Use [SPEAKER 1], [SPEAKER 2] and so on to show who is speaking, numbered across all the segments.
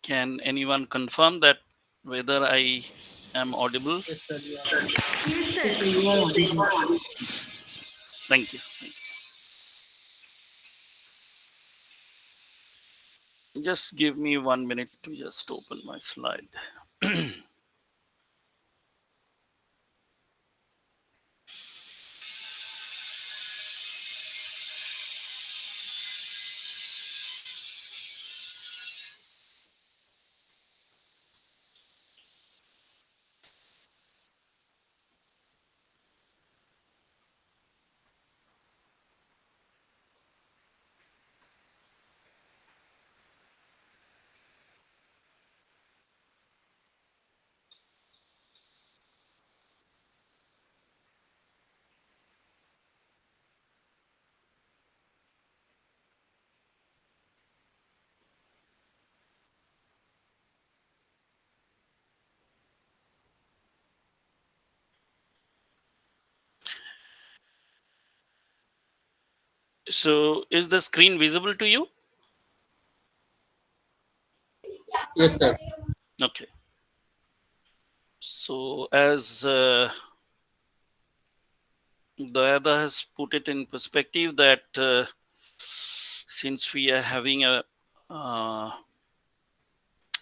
[SPEAKER 1] Can anyone confirm that whether I am audible?
[SPEAKER 2] Yes, sir, you are
[SPEAKER 3] Yes,
[SPEAKER 2] Yes,
[SPEAKER 3] sir.
[SPEAKER 2] sir, you are audible.
[SPEAKER 1] Thank you. Just give me 1 minute to just open my slide. So, is the screen visible to you?
[SPEAKER 2] Yes, sir.
[SPEAKER 1] Okay. So, as the other has put it in perspective, that since we are having a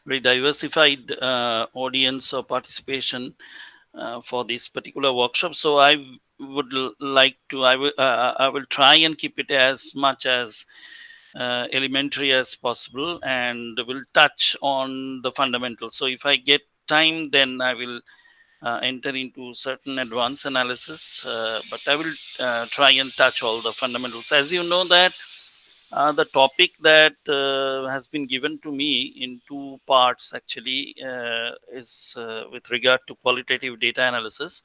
[SPEAKER 1] very diversified audience or participation for this particular workshop, so I would like to, I will try and keep it as much as elementary as possible, and will touch on the fundamentals. So if I get time, then I will enter into certain advanced analysis, but I will try and touch all the fundamentals. As you know that the topic that has been given to me in two parts actually is with regard to qualitative data analysis,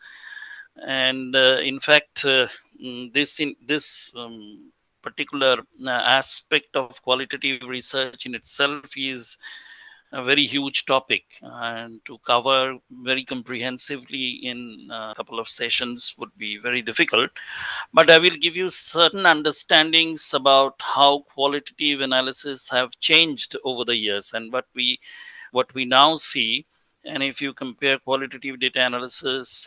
[SPEAKER 1] and in fact this particular aspect of qualitative research in itself is a very huge topic, and to cover very comprehensively in a couple of sessions would be very difficult. But I will give you certain understandings about how qualitative analysis have changed over the years, and what we now see. And if you compare qualitative data analysis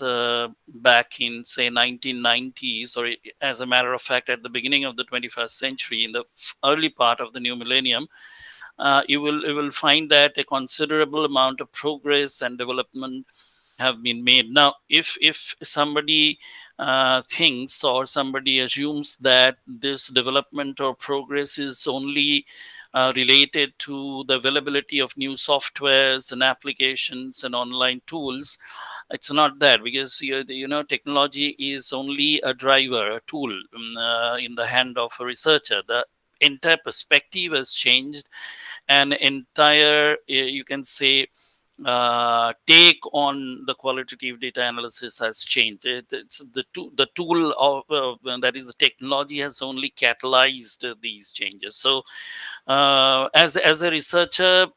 [SPEAKER 1] back in, say, 1990s, or as a matter of fact, at the beginning of the 21st century, in the early part of the new millennium, you will find that a considerable amount of progress and development have been made. Now, if somebody thinks, or somebody assumes that this development or progress is only related to the availability of new softwares and applications and online tools, it's not that, because technology is only a driver, a tool in the hand of a researcher. The entire perspective has changed, and entire, you can say, take on the qualitative data analysis has changed. It's the tool of that is, the technology has only catalyzed these changes. So as a researcher,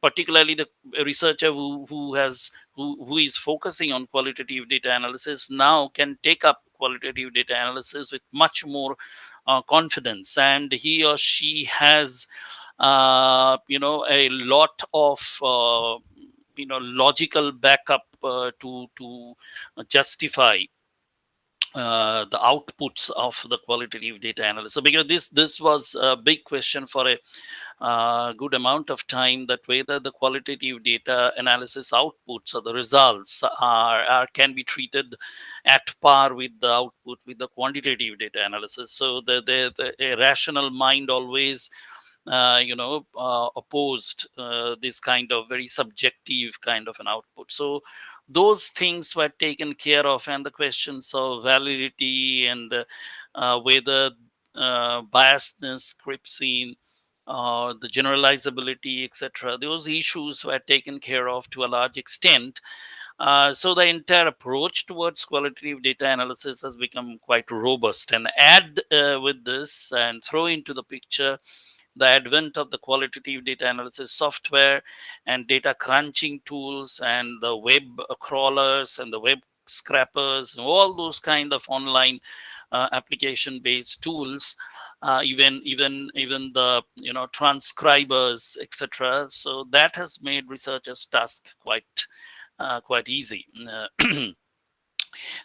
[SPEAKER 1] particularly the researcher who is focusing on qualitative data analysis, now can take up qualitative data analysis with much more confidence, and he or she has a lot of logical backup to justify the outputs of the qualitative data analysis. So because this was a big question for a good amount of time, that whether the qualitative data analysis outputs or the results are can be treated at par with the output with the quantitative data analysis. So the a rational mind always opposed this kind of very subjective kind of an output. So those things were taken care of, and the questions of validity and whether biasness creeps in, the generalizability, etc., those issues were taken care of to a large extent. So the entire approach towards qualitative data analysis has become quite robust. And add with this and throw into the picture the advent of the qualitative data analysis software and data crunching tools and the web crawlers and the web scrapers and all those kind of online application-based tools, even the transcribers, etc. So that has made researchers' task quite easy.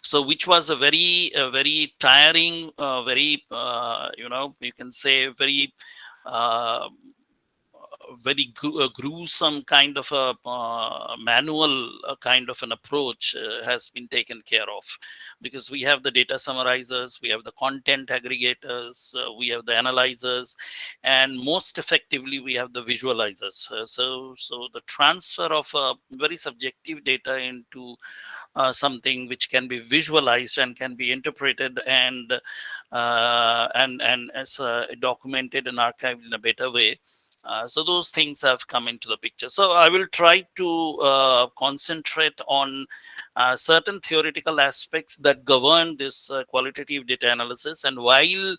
[SPEAKER 1] So which was a very tiring, very you can say uh, gruesome kind of a manual kind of an approach has been taken care of, because we have the data summarizers, we have the content aggregators, we have the analyzers, and most effectively we have the visualizers. So the transfer of very subjective data into something which can be visualized and can be interpreted and as documented and archived in a better way. So those things have come into the picture. So I will try to concentrate on certain theoretical aspects that govern this qualitative data analysis. And while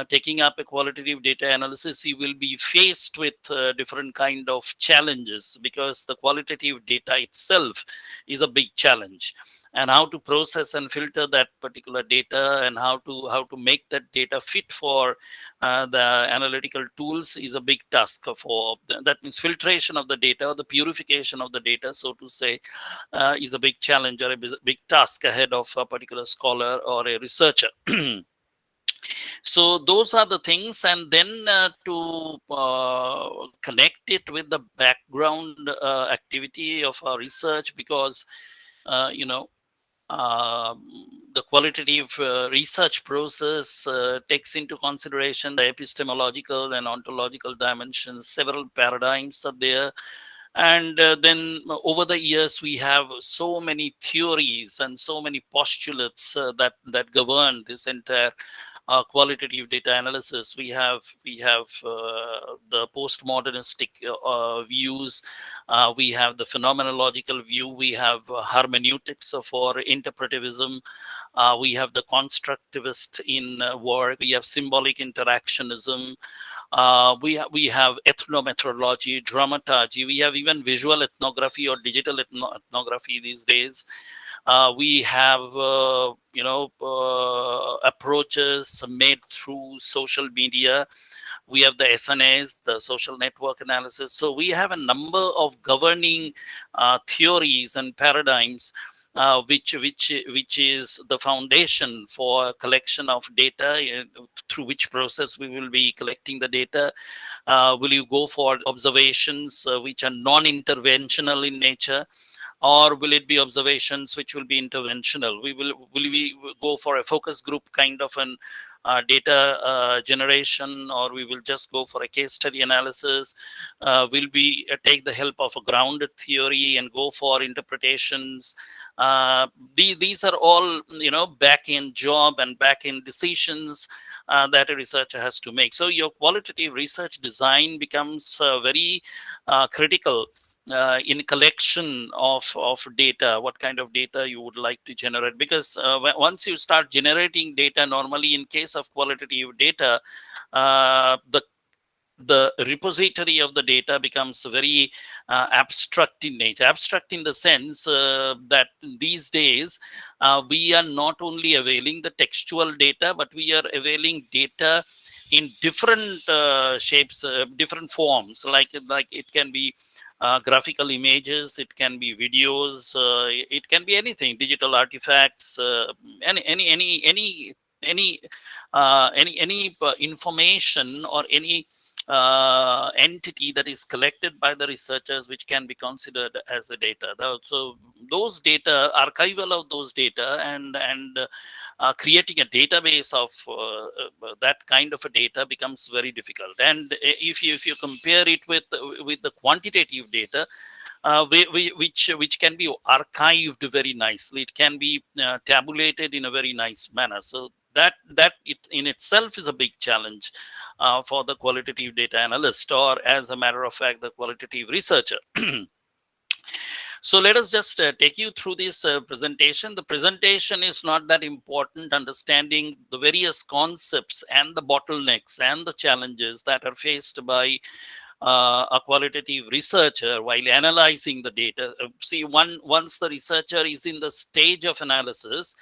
[SPEAKER 1] taking up a qualitative data analysis, you will be faced with different kind of challenges, because the qualitative data itself is a big challenge, and how to process and filter that particular data, and how to make that data fit for the analytical tools is a big task. That means filtration of the data, or the purification of the data, so to say, is a big challenge, or a big task ahead of a particular scholar or a researcher. So those are the things. And then to connect it with the background activity of our research, because uh, you know um, the qualitative research process takes into consideration the epistemological and ontological dimensions. Several paradigms are there, and then over the years we have so many theories and so many postulates that govern this entire qualitative data analysis. We have the postmodernistic views, we have the phenomenological view, we have hermeneutics for interpretivism, we have the constructivist in work, we have symbolic interactionism, we have ethnometrology, dramaturgy, we have even visual ethnography or digital ethnography these days. We have approaches made through social media. We have the SNAs, the social network analysis. So we have a number of governing theories and paradigms, which is the foundation for collection of data, through which process we will be collecting the data. Will you go for observations which are non-interventional in nature, or will it be observations which will be interventional? Will we go for a focus group kind of an data generation, or we will just go for a case study analysis? Will we take the help of a grounded theory and go for interpretations? These are all back end job and back end decisions that a researcher has to make. So your qualitative research design becomes very critical in collection of data, what kind of data you would like to generate. Because once you start generating data, normally in case of qualitative data, the repository of the data becomes very abstract in nature. Abstract in the sense that these days we are not only availing the textual data, but we are availing data in different shapes, different forms. Like it can be graphical images, it can be videos, it can be anything, digital artifacts, any information, or any entity that is collected by the researchers, which can be considered as a data. So those data, archival of those data, and creating a database of that kind of a data becomes very difficult. And if you compare it with the quantitative data, which can be archived very nicely, it can be tabulated in a very nice manner. So that it in itself is a big challenge for the qualitative data analyst, or as a matter of fact, the qualitative researcher. So let us just take you through this presentation. The presentation is not that important. Understanding the various concepts and the bottlenecks and the challenges that are faced by a qualitative researcher, while analyzing the data, once the researcher is in the stage of analysis,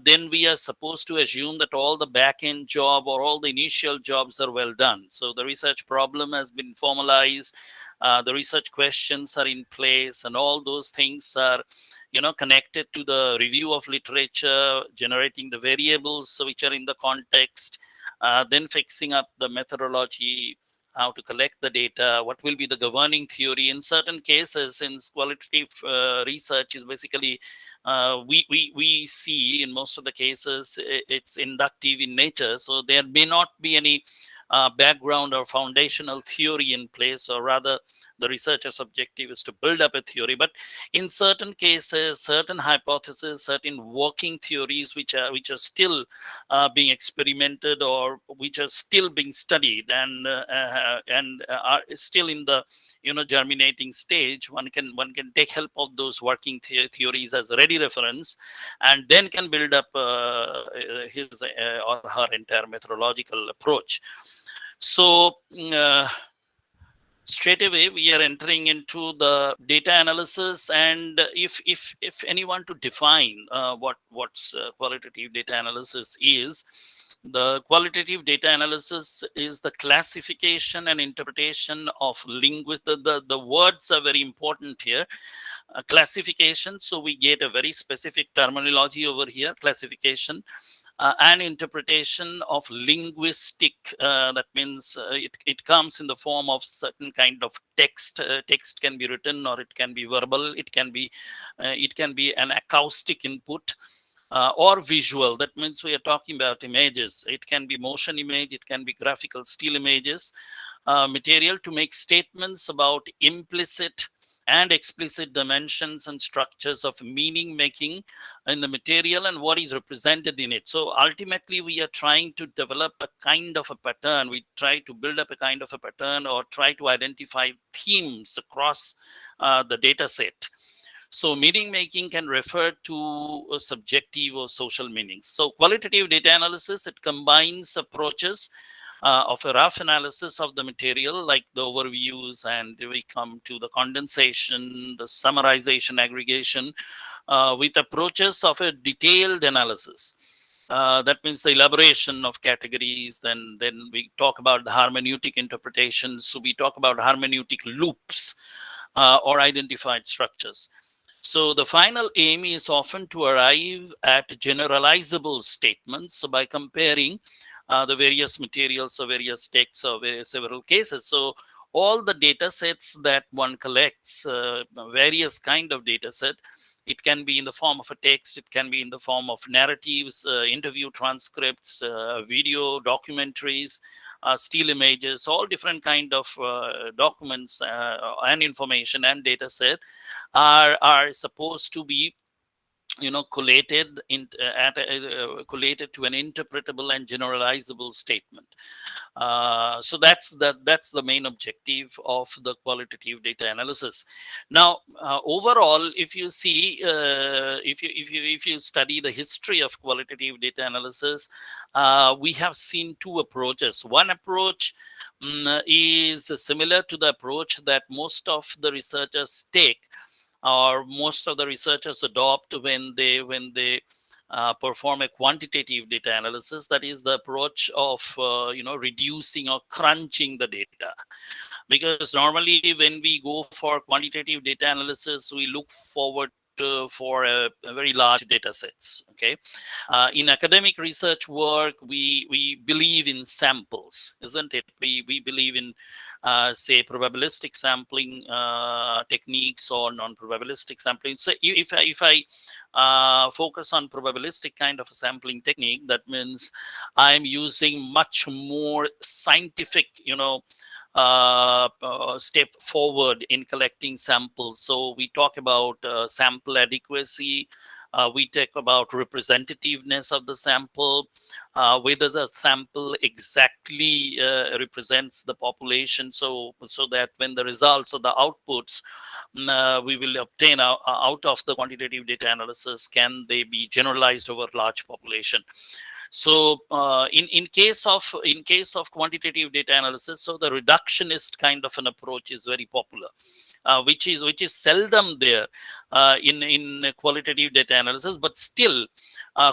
[SPEAKER 1] then we are supposed to assume that all the back end job or all the initial jobs are well done. So the research problem has been formalized, the research questions are in place, and all those things are connected to the review of literature, generating the variables which are in the context, then fixing up the methodology, how to collect the data, what will be the governing theory. In certain cases, since qualitative research is basically, we see in most of the cases it's inductive in nature, so there may not be any background or foundational theory in place, or rather the researcher's objective is to build up a theory. But in certain cases, certain hypotheses, certain working theories which are still being experimented, or which are still being studied, and are still in the germinating stage, one can take help of those working theories as a ready reference, and then can build up his or her entire methodological approach. So straight away we are entering into the data analysis. And if anyone to define what's qualitative data analysis is, the qualitative data analysis is the classification and interpretation of the words are very important here. Classification, so we get a very specific terminology over here, classification, and interpretation of linguistic, that means it comes in the form of certain kind of text. Text can be written, or it can be verbal, it can be an acoustic input, or visual. That means we are talking about images. It can be motion image, it can be graphical still images, material to make statements about implicit and explicit dimensions and structures of meaning making in the material and what is represented in it. So ultimately we are trying to develop a kind of a pattern. We try to build up a kind of a pattern, or try to identify themes across the data set. So meaning making can refer to a subjective or social meanings. So qualitative data analysis, it combines approaches of a rough analysis of the material, like the overviews, and we come to the condensation, the summarization, aggregation, with approaches of a detailed analysis. That means the elaboration of categories. Then we talk about the hermeneutic interpretations. So we talk about hermeneutic loops, or identified structures. So the final aim is often to arrive at generalizable statements. So by comparing the various materials or various texts or several cases. So all the data sets that one collects, various kind of data set, it can be in the form of a text, it can be in the form of narratives, interview transcripts, video documentaries, still images, all different kind of documents and information and data set are supposed to be collated collated to an interpretable and generalizable statement. So that's the main objective of the qualitative data analysis. Now, overall, if you see, if you study the history of qualitative data analysis, we have seen two approaches. One approach is similar to the approach that most of the researchers take, or most of the researchers adopt when they perform a quantitative data analysis. That is the approach of reducing or crunching the data. Because normally when we go for quantitative data analysis, we look forward for a very large data sets. Okay, in academic research work, we believe in samples, isn't it? We believe in say probabilistic sampling techniques or non-probabilistic sampling. So if I focus on probabilistic kind of a sampling technique, that means I'm using much more scientific step forward in collecting samples. So we talk about sample adequacy, we talk about representativeness of the sample, whether the sample exactly represents the population, so that when the results or the outputs we will obtain out of the quantitative data analysis, can they be generalized over large population. So in case of quantitative data analysis, so the reductionist kind of an approach is very popular, which is seldom there in qualitative data analysis. But still,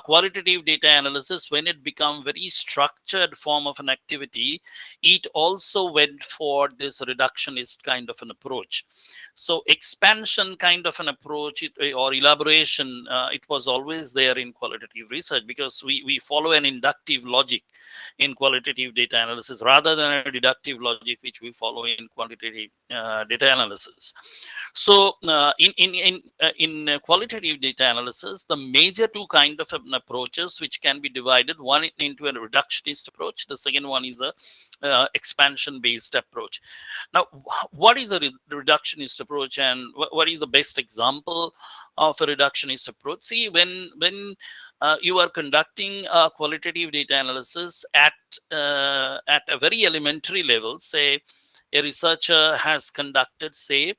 [SPEAKER 1] qualitative data analysis, when it become very structured form of an activity, it also went for this reductionist kind of an approach. So expansion kind of an approach, or elaboration, it was always there in qualitative research, because we follow an inductive logic in qualitative data analysis rather than a deductive logic which we follow in quantitative data analysis. So in qualitative data analysis, the major two kind of approaches which can be divided, one into a reductionist approach, the second one is a expansion based approach. Now, what is a reductionist approach, and what is the best example of a reductionist approach? See, when you are conducting a qualitative data analysis at a very elementary level, say a researcher has conducted, say,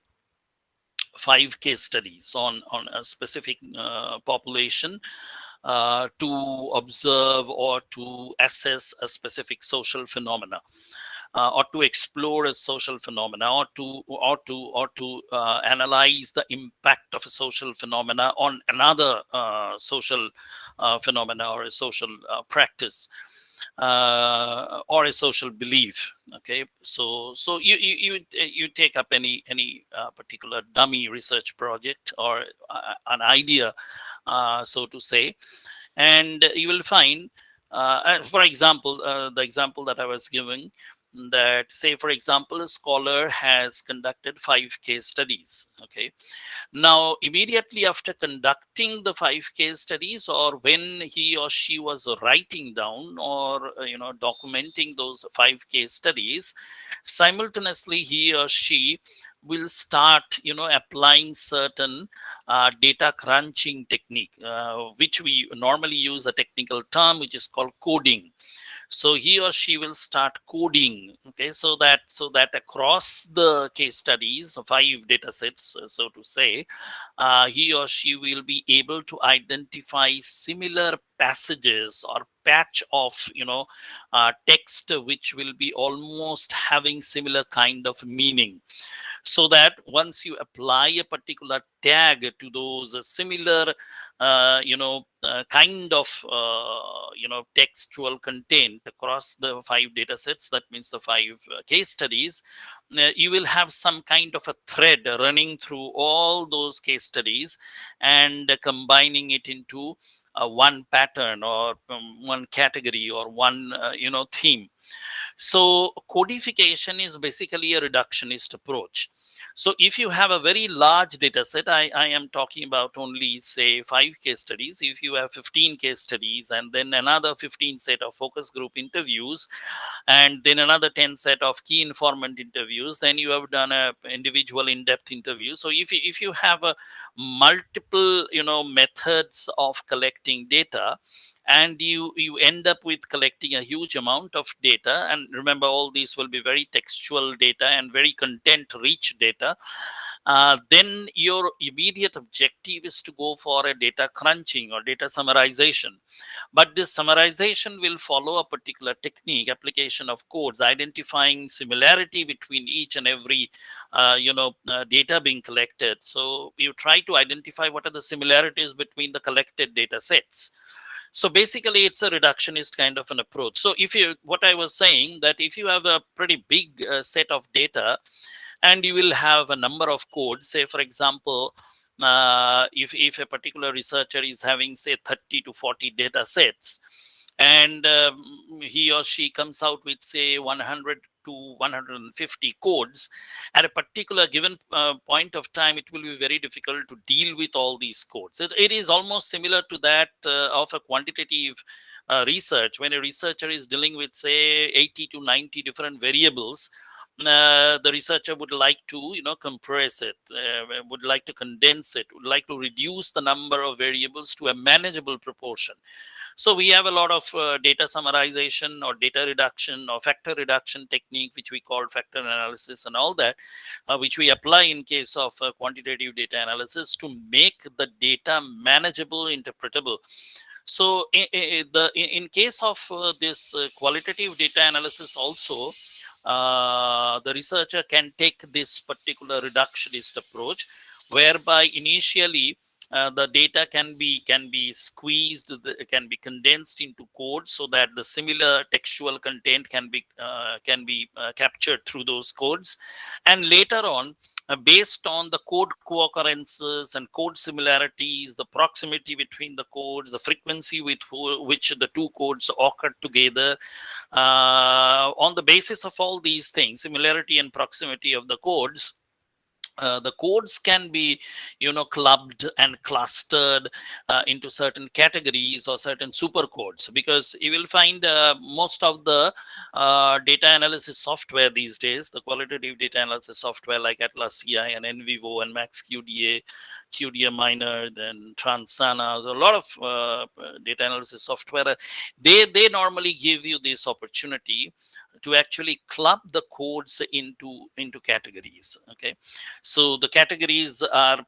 [SPEAKER 1] 5 case studies on a specific population to observe or to assess a specific social phenomena, or to explore a social phenomena, or to analyze the impact of a social phenomena on another social phenomena, or a social practice, or a social belief. Okay, so you take up any particular dummy research project, or an idea, so to say, and you will find, for example, the example that I was giving, that, say, for example, a scholar has conducted 5 case studies. Okay, now immediately after conducting the 5 case studies, or when he or she was writing down, or documenting those 5 case studies, simultaneously he or she will start applying certain data crunching technique, which we normally use a technical term which is called coding. So he or she will start coding. Okay, so that across the case studies, 5 data sets, so to say, he or she will be able to identify similar passages or patch of text which will be almost having similar kind of meaning, so that once you apply a particular tag to those similar kind of textual content across the 5 data sets, that means the 5 case studies, you will have some kind of a thread running through all those case studies, and combining it into one pattern, or one category, or one theme. So codification is basically a reductionist approach. So if you have a very large data set, I am talking about only, say, 5 case studies. If you have 15 case studies, and then another 15 set of focus group interviews, and then another 10 set of key informant interviews, then you have done a individual in-depth interview. So if you have a multiple methods of collecting data, and you end up with collecting a huge amount of data, and remember, all these will be very textual data and very content rich data, then your immediate objective is to go for a data crunching or data summarization. But this summarization will follow a particular technique, application of codes, identifying similarity between each and every data being collected. So you try to identify what are the similarities between the collected data sets. So basically, it's a reductionist kind of an approach. So what I was saying, that if you have a pretty big set of data, and you will have a number of codes, say, for example, if a particular researcher is having, say, 30 to 40 data sets, and he or she comes out with, say, 100 to 150 codes at a particular given point of time, it will be very difficult to deal with all these codes. It is almost similar to that of a quantitative research. When a researcher is dealing with, say, 80 to 90 different variables, the researcher would like to compress it, would like to condense it, would like to reduce the number of variables to a manageable proportion. So we have a lot of data summarization or data reduction or factor reduction technique, which we call factor analysis and all that, which we apply in case of quantitative data analysis to make the data manageable, interpretable. So in case of this qualitative data analysis also, the researcher can take this particular reductionist approach, whereby initially the data can be squeezed, can be condensed into code, so that the similar textual content can be captured through those codes, and later on, based on the code co-occurrences and code similarities, the proximity between the codes, the frequency with which the two codes occur together, on the basis of all these things, similarity and proximity of the codes, the codes can be clubbed and clustered into certain categories or certain super codes, because you will find most of the data analysis software these days, the qualitative data analysis software like Atlas CI and NVivo and Max QDA, QDA Miner, then Transana, a lot of data analysis software, they normally give you this opportunity to actually club the codes into categories. Okay, so the categories are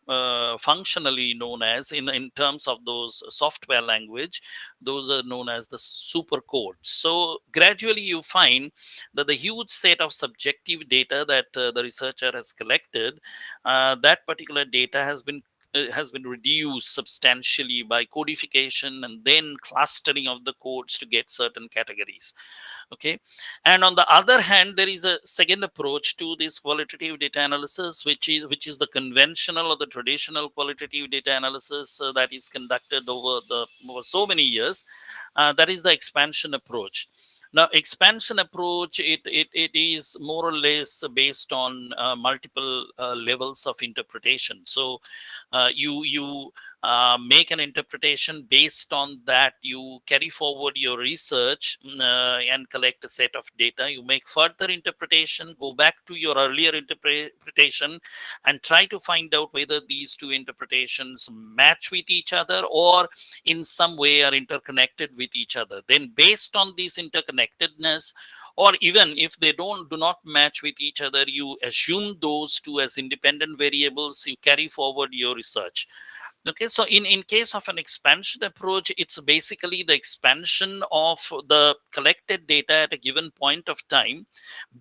[SPEAKER 1] functionally known as, in terms of those software language, those are known as the super codes. So gradually you find that the huge set of subjective data that the researcher has collected, that particular data has been reduced substantially by codification and then clustering of the codes to get certain categories. Okay, and on the other hand, there is a second approach to this qualitative data analysis, which is the conventional or the traditional qualitative data analysis that is conducted over so many years. That is the expansion approach. Now, expansion approach, it is more or less based on multiple levels of interpretation. So you make an interpretation. Based on that, you carry forward your research, and collect a set of data. You make further interpretation, go back to your earlier interpretation, and try to find out whether these two interpretations match with each other, or in some way are interconnected with each other. Then based on this interconnectedness, or even if they do not match with each other, you assume those two as independent variables, you carry forward your research. Okay, so in case of an expansion approach, it's basically the expansion of the collected data at a given point of time,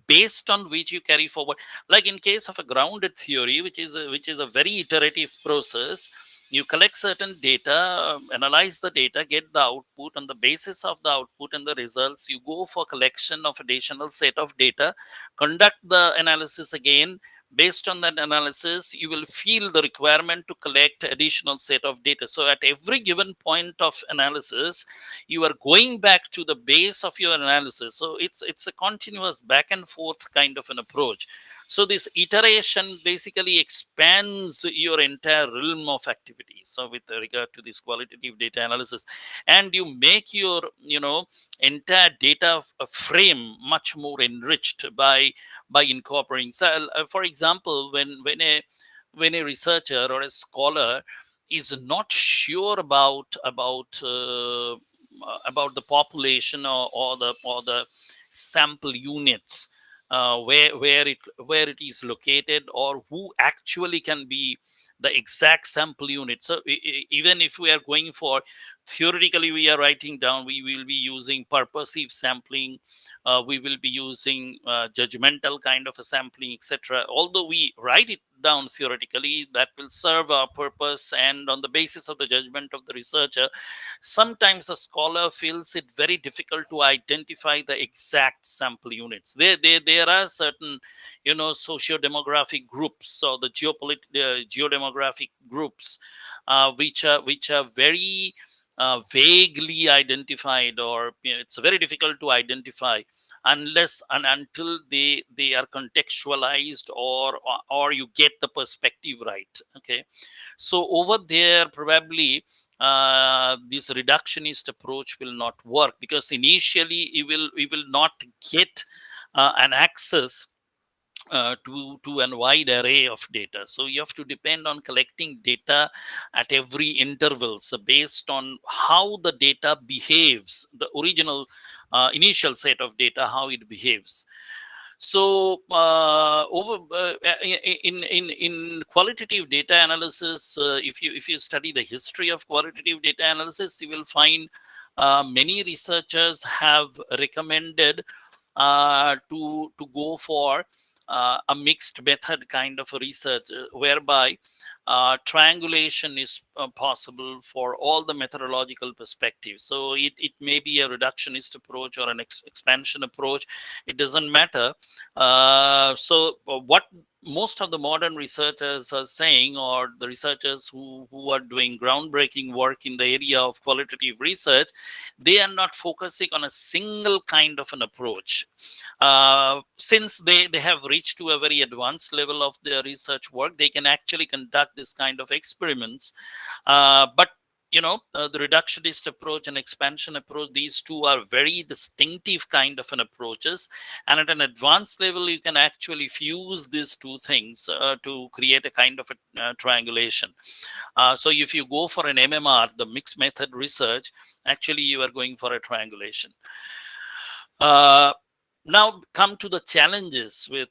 [SPEAKER 1] based on which you carry forward. Like in case of a grounded theory, which is a very iterative process, you collect certain data, analyze the data, get the output. On the basis of the output and the results, you go for collection of additional set of data, conduct the analysis again. Based on that analysis, you will feel the requirement to collect additional set of data. So at every given point of analysis, you are going back to the base of your analysis. So it's a continuous back and forth kind of an approach. So this iteration basically expands your entire realm of activities, so with regard to this qualitative data analysis, and you make your entire data frame much more enriched by incorporating. So, for example, when a researcher or a scholar is not sure about the population, or the sample units, where it is located, or who actually can be the exact sample unit. So even if we are going for, theoretically we are writing down, we will be using purposive sampling, we will be using judgmental kind of a sampling, etc. Although we write it down theoretically, that will serve our purpose, and on the basis of the judgment of the researcher, sometimes the scholar feels it very difficult to identify the exact sample units. There are certain socio-demographic groups, or the geodemographic groups, which are very vaguely identified, or it's very difficult to identify unless and until they are contextualized, or you get the perspective right. Okay, so over there, probably this reductionist approach will not work, because initially we will not get an access to a wide array of data. So you have to depend on collecting data at every interval, so based on how the data behaves, the original initial set of data, how it behaves. So in qualitative data analysis, if you study the history of qualitative data analysis, you will find many researchers have recommended to go for a mixed method kind of a research, whereby triangulation is possible for all the methodological perspectives. So it may be a reductionist approach or an expansion approach. It doesn't matter. What most of the modern researchers are saying, or the researchers who are doing groundbreaking work in the area of qualitative research, they are not focusing on a single kind of an approach. Since they have reached to a very advanced level of their research work, they can actually conduct this kind of experiments. But the reductionist approach and expansion approach, these two are very distinctive kind of an approaches, and at an advanced level you can actually fuse these two things to create a kind of a triangulation. So if you go for an MMR, the mixed method research, actually you are going for a triangulation. uh, Now come to the challenges with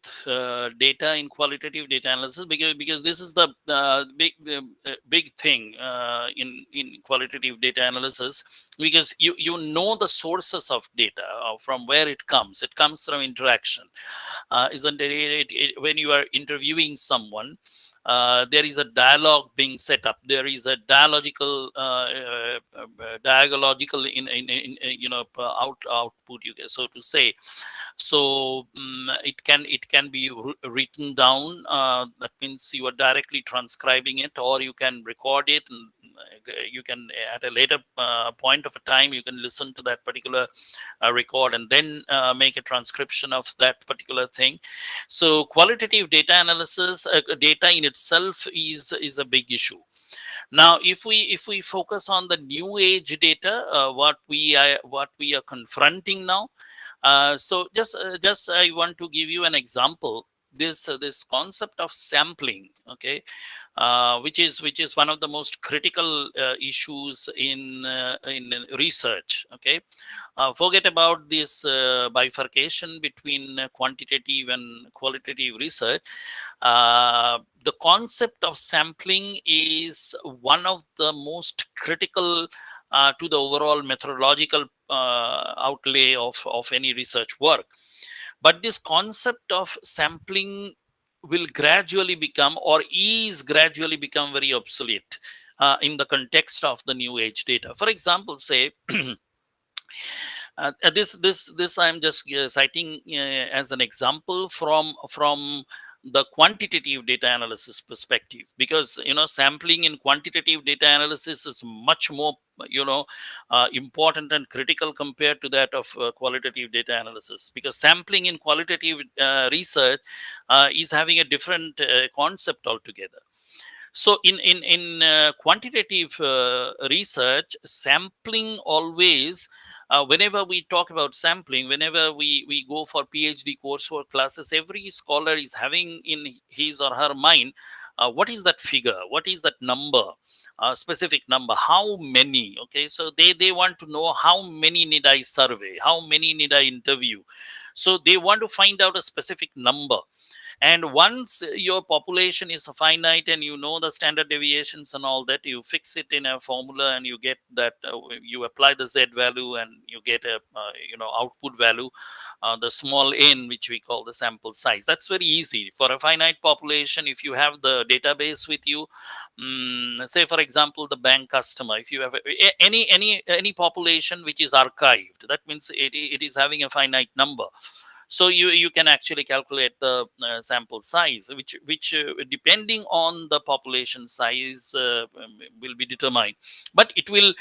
[SPEAKER 1] data in qualitative data analysis, because this is the big thing in qualitative data analysis, because you know the sources of data, from where it comes from interaction. Isn't when you are interviewing someone, there is a dialogue being set up. There is a dialogical output, you get, so to say. So it can be written down. That means you are directly transcribing it, or you can record it, and you can, at a later point of a time, you can listen to that particular record, and then make a transcription of that particular thing. So qualitative data analysis, data in itself is a big issue. Now if we focus on the new age data, what we are confronting now. So just I want to give you an example. This concept of sampling, okay, which is one of the most critical issues in research. Okay, forget about this bifurcation between quantitative and qualitative research. The concept of sampling is one of the most critical to the overall methodological outlay of any research work. But this concept of sampling will gradually become, or is gradually become, very obsolete in the context of the new age data. For example, say this I'm just citing as an example from the quantitative data analysis perspective, because sampling in quantitative data analysis is much more important and critical compared to that of qualitative data analysis, because sampling in qualitative research is having a different concept altogether. So in quantitative research, sampling always, whenever we talk about sampling, whenever we go for PhD coursework classes, every scholar is having in his or her mind, what is that figure, what is that number, specific number, how many. Okay, so they want to know how many need I survey, how many need I interview. So they want to find out a specific number. And once your population is finite, and you know the standard deviations and all that, you fix it in a formula, and you get that, you apply the z value, and you get a output value, the small n, which we call the sample size. That's very easy for a finite population. If you have the database with you, say for example the bank customer, if you have any population which is archived, that means it is having a finite number. So you can actually calculate the sample size, which depending on the population size will be determined. But it will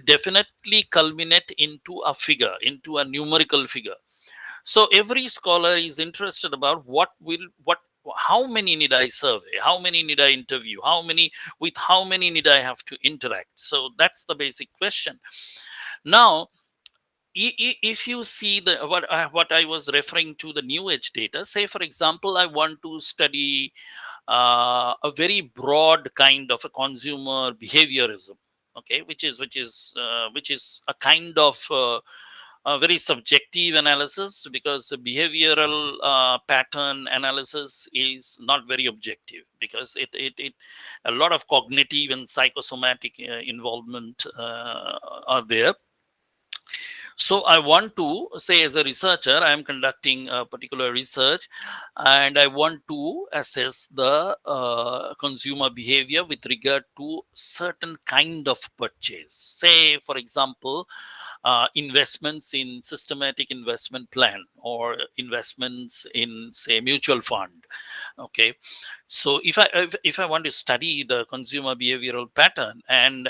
[SPEAKER 1] definitely culminate into a figure, into a numerical figure. So every scholar is interested about how many need I survey, how many need I interview, with how many need I have to interact. So that's the basic question. Now, if you see what I was referring to, the new age data, say for example I want to study a very broad kind of a consumer behaviorism, okay, which is a kind of a very subjective analysis, because the behavioral pattern analysis is not very objective, because it a lot of cognitive and psychosomatic involvement are there. So I want to say, as a researcher, I am conducting a particular research, and I want to assess the consumer behavior with regard to certain kind of purchase. Say, for example, investments in systematic investment plan, or investments in, say, mutual fund. Okay, so if I want to study the consumer behavioral pattern, and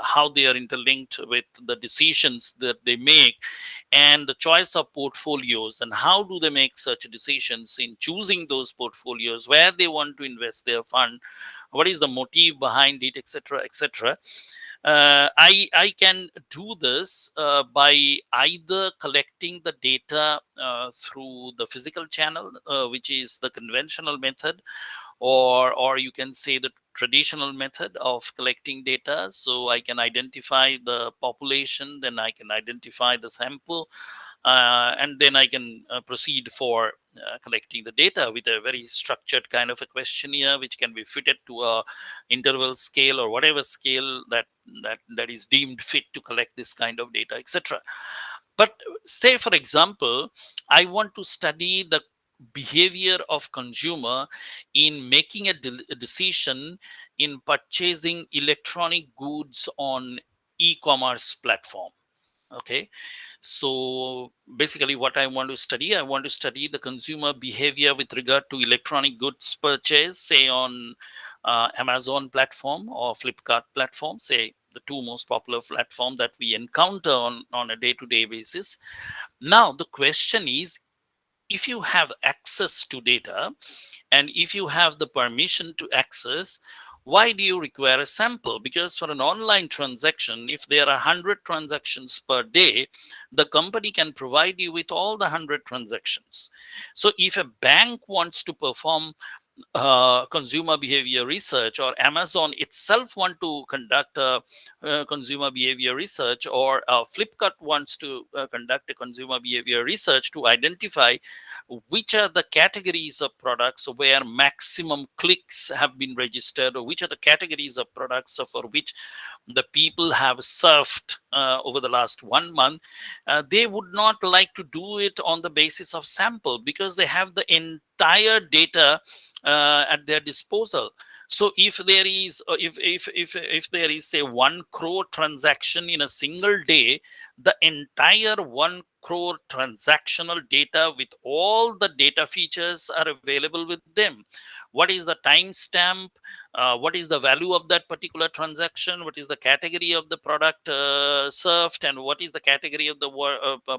[SPEAKER 1] how they are interlinked with the decisions that they make, and the choice of portfolios, and how do they make such decisions in choosing those portfolios, where they want to invest their fund, what is the motive behind it, etc., etc. I can do this by either collecting the data through the physical channel, which is the conventional method, or you can say the traditional method of collecting data. So I can identify the population, then I can identify the sample, and then I can proceed for collecting the data with a very structured kind of a questionnaire, which can be fitted to a interval scale, or whatever scale that is deemed fit to collect this kind of data, etc. But say, for example, I want to study the behavior of consumer in making a decision in purchasing electronic goods on e-commerce platform. Okay, so basically what I want to study, I want to study the consumer behavior with regard to electronic goods purchase, say on Amazon platform or Flipkart platform, say the two most popular platform that we encounter on a day-to-day basis. Now the question is, if you have access to data, and if you have the permission to access, why do you require a sample? Because for an online transaction, if there are 100 transactions per day, the company can provide you with all the 100 transactions. So if a bank wants to perform consumer behavior research, or Amazon itself want to conduct a consumer behavior research, or Flipkart wants to conduct a consumer behavior research to identify which are the categories of products where maximum clicks have been registered, or which are the categories of products for which the people have surfed over the last 1 month, they would not like to do it on the basis of sample, because they have the entire data at their disposal. So if there is if there is, say, 1 crore transaction in a single day, the entire 1 crore transactional data with all the data features are available with them. What is the timestamp? What is the value of that particular transaction? What is the category of the product served? And what is the category of the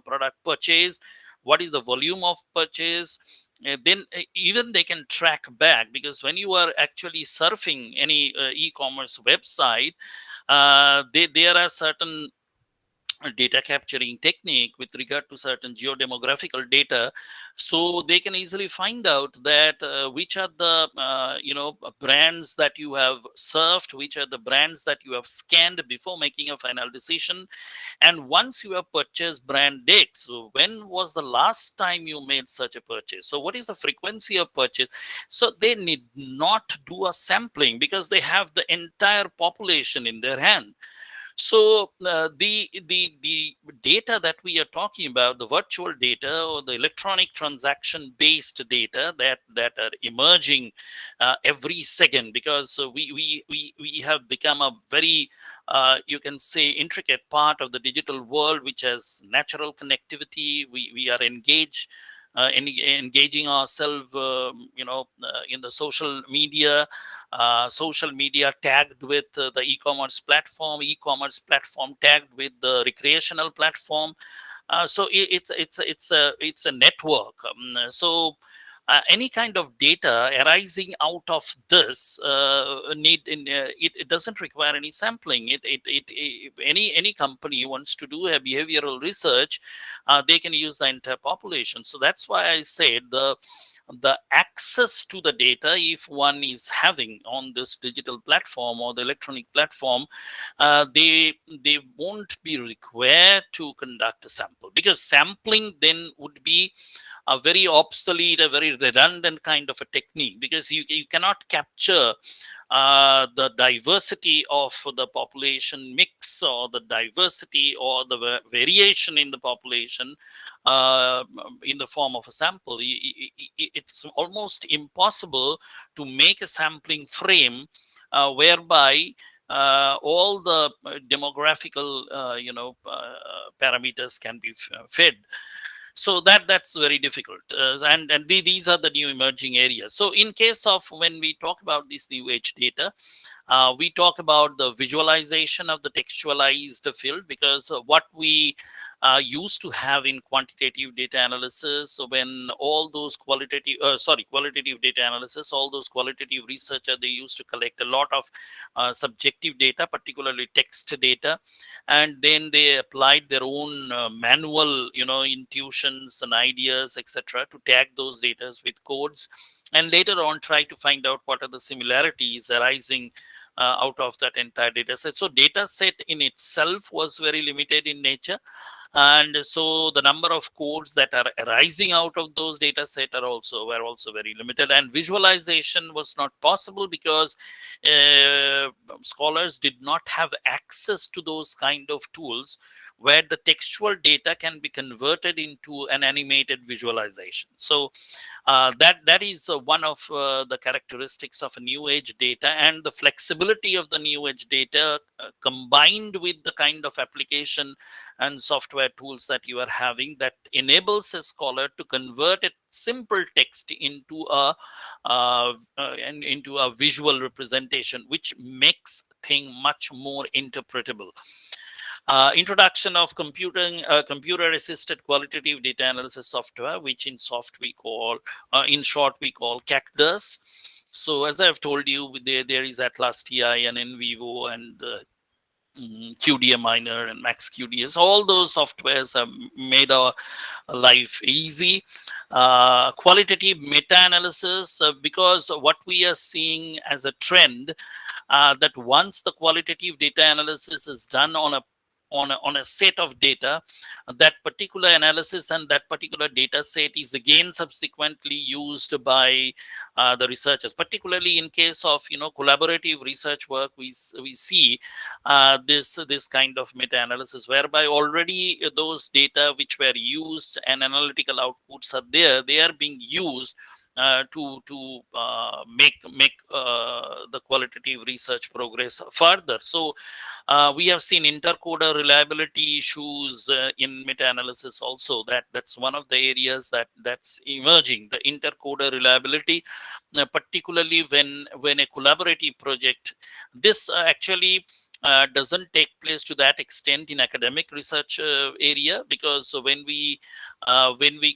[SPEAKER 1] product purchased? What is the volume of purchase? Then even they can track back, because when you are actually surfing any e-commerce website, there are certain data capturing technique with regard to certain geodemographical data, so they can easily find out that which are the brands that you have surfed, which are the brands that you have scanned before making a final decision. And once you have purchased brand X, so when was the last time you made such a purchase? So what is the frequency of purchase? So they need not do a sampling, because they have the entire population in their hand. So the data that we are talking about, the virtual data or the electronic transaction based data that are emerging every second, because we have become a very you can say intricate part of the digital world, which has natural connectivity. We are engaging ourselves in the social media tagged with the e-commerce platform tagged with the recreational platform. So it's a network. Any kind of data arising out of this it doesn't require any sampling. Any company wants to do a behavioral research, they can use the entire population. So that's why I said the access to the data, if one is having on this digital platform or the electronic platform, they won't be required to conduct a sample, because sampling then would be a very obsolete, a very redundant kind of a technique, because you cannot capture the diversity of the population mix, or the diversity or the variation in the population uh, in the form of a sample. It's almost impossible to make a sampling frame whereby all the demographical parameters can be fed. So that's very difficult, and these are the new emerging areas. So in case of, when we talk about this new age data, we talk about the visualization of the textualized field, because what we used to have in quantitative data analysis, so when all those qualitative data analysis, all those qualitative researchers, they used to collect a lot of subjective data, particularly text data, and then they applied their own manual, intuitions and ideas, etc., to tag those data with codes, and later on try to find out what are the similarities arising out of that entire data set. So data set in itself was very limited in nature, and so the number of codes that are arising out of those data set were also very limited, and visualization was not possible because scholars did not have access to those kind of tools where the textual data can be converted into an animated visualization. So that is one of the characteristics of a new age data, and the flexibility of the new age data combined with the kind of application and software tools that you are having, that enables a scholar to convert a simple text into into a visual representation, which makes thing much more interpretable. Introduction of computer assisted qualitative data analysis software, which in short we call CACDAS. So as I've told you, there is Atlas TI and NVivo and QDA Miner and Max QDS. All those softwares have made our life easy. Qualitative meta-analysis, because what we are seeing as a trend, that once the qualitative data analysis is done on a set of data, that particular analysis and that particular data set is again subsequently used by the researchers. Particularly in case of collaborative research work, we see this kind of meta-analysis, whereby already those data which were used and analytical outputs are there, they are being used to make the qualitative research progress further. So we have seen intercoder reliability issues in meta-analysis also. That's one of the areas that's emerging, the intercoder reliability, particularly when a collaborative project, this actually doesn't take place to that extent in academic research area, because when we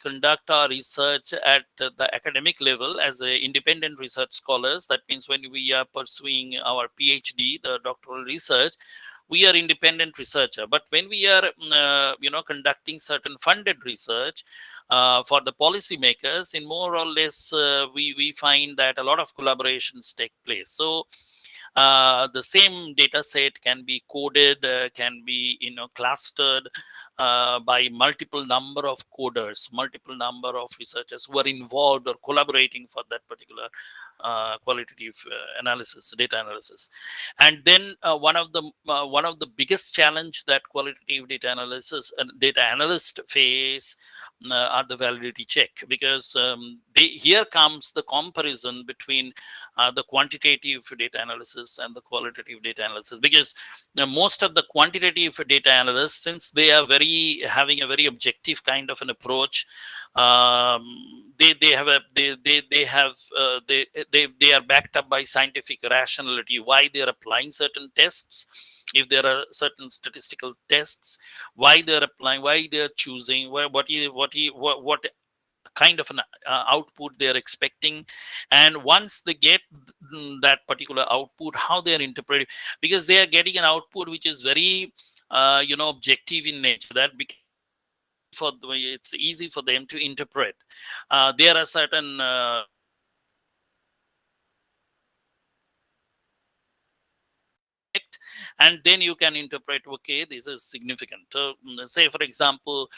[SPEAKER 1] conduct our research at the academic level as a independent research scholars, that means when we are pursuing our PhD, the doctoral research, we are independent researcher. But when we are conducting certain funded research for the policymakers, in more or less we find that a lot of collaborations take place. So the same data set can be coded, can be clustered by multiple number of coders, multiple number of researchers who are involved or collaborating for that particular qualitative analysis, data analysis. And then one of the biggest challenge that qualitative data analysis and data analysts face are the validity check, because here comes the comparison between the quantitative data analysis and the qualitative data analysis, because most of the quantitative data analysts, since they are having a very objective kind of an approach, they are backed up by scientific rationality, why they are applying certain tests, if there are certain statistical tests, why they're applying, why they're choosing, what kind of an output they're expecting, and once they get that particular output, how they're interpreting, because they are getting an output which is very objective in nature, that becomes it's easy for them to interpret. There are certain and then you can interpret, okay, this is significant. Say for example,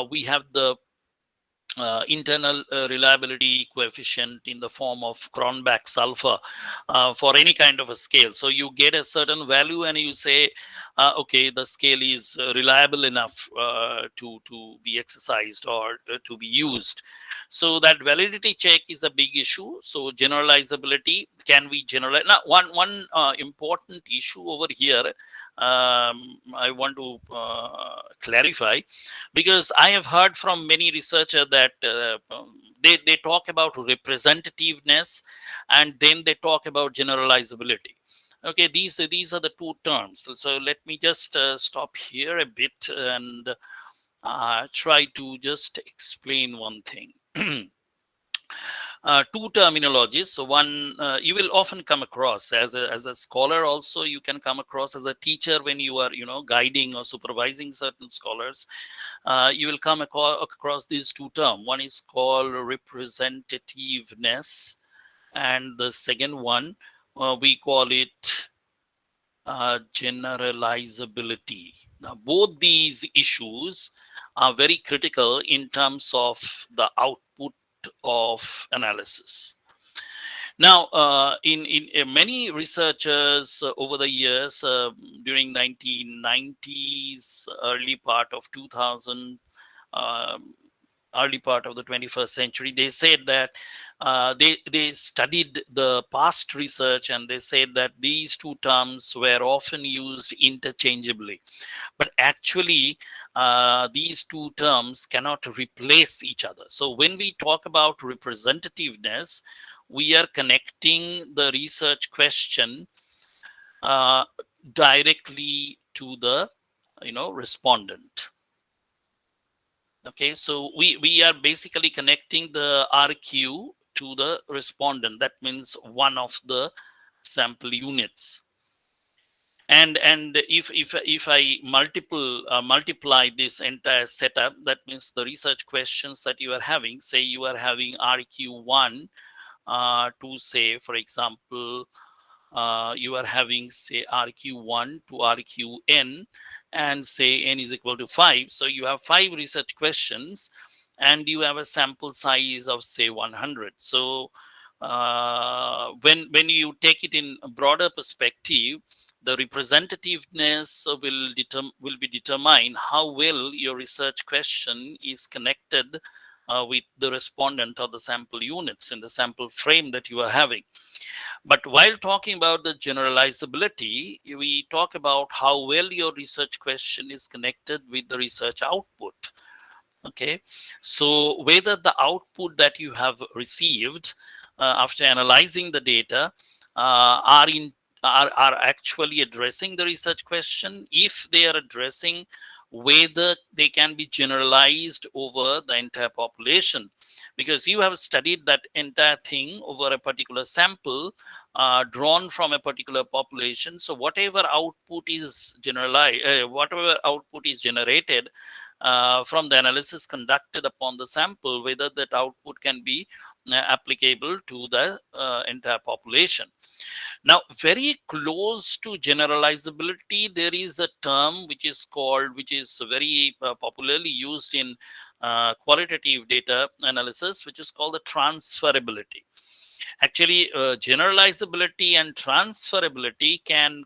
[SPEAKER 1] we have the internal reliability coefficient in the form of Cronbach sulfur for any kind of a scale. So you get a certain value and you say, okay, the scale is reliable enough to be exercised or to be used. So that validity check is a big issue. So generalizability, can we generalize? Now, one important issue over here, I want to clarify, because I have heard from many researchers that they talk about representativeness and then they talk about generalizability. Okay, these are the two terms. So let me just stop here a bit and try to just explain one thing. Two terminologies. So one, you will often come across as a scholar. Also, you can come across as a teacher when you are guiding or supervising certain scholars. You will come across these two terms. One is called representativeness, and the second one we call it generalizability. Now, both these issues are very critical in terms of the output of analysis. Now, in many researchers over the years, during 1990s, early part of 2000, early part of the 21st century, they said that they studied the past research and they said that these two terms were often used interchangeably. But actually, these two terms cannot replace each other. So when we talk about representativeness, we are connecting the research question directly to the respondent. Okay, so we are basically connecting the RQ to the respondent. That means one of the sample units. And if I multiply this entire setup, that means the research questions that you are having, say you are having RQ1 to, say for example, you are having, say, RQ1 to RQn, and say n is equal to 5. So you have 5 research questions and you have a sample size of, say, 100. So when you take it in a broader perspective, the representativeness will be determined how well your research question is connected with the respondent or the sample units in the sample frame that you are having. But while talking about the generalizability, we talk about how well your research question is connected with the research output. Okay, so whether the output that you have received after analyzing the data are actually addressing the research question, if they are addressing, whether they can be generalized over the entire population, because you have studied that entire thing over a particular sample drawn from a particular population. So whatever output is whatever output is generated from the analysis conducted upon the sample, whether that output can be applicable to the entire population. Now, very close to generalizability, there is a term which is very popularly used in qualitative data analysis, which is called the transferability. Actually, generalizability and transferability can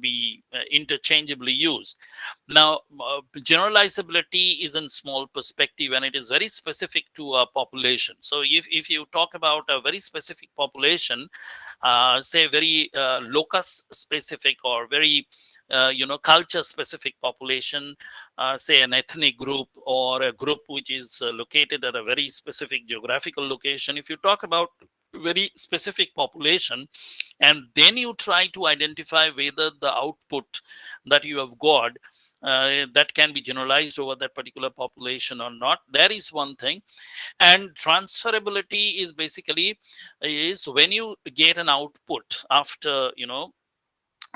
[SPEAKER 1] be interchangeably used. Now, generalizability is in small perspective and it is very specific to a population. So if you talk about a very specific population, say very locus specific or very culture specific population, say an ethnic group or a group which is located at a very specific geographical location, if you talk about very specific population and then you try to identify whether the output that you have got that can be generalized over that particular population or not, that is one thing. And transferability is basically is when you get an output after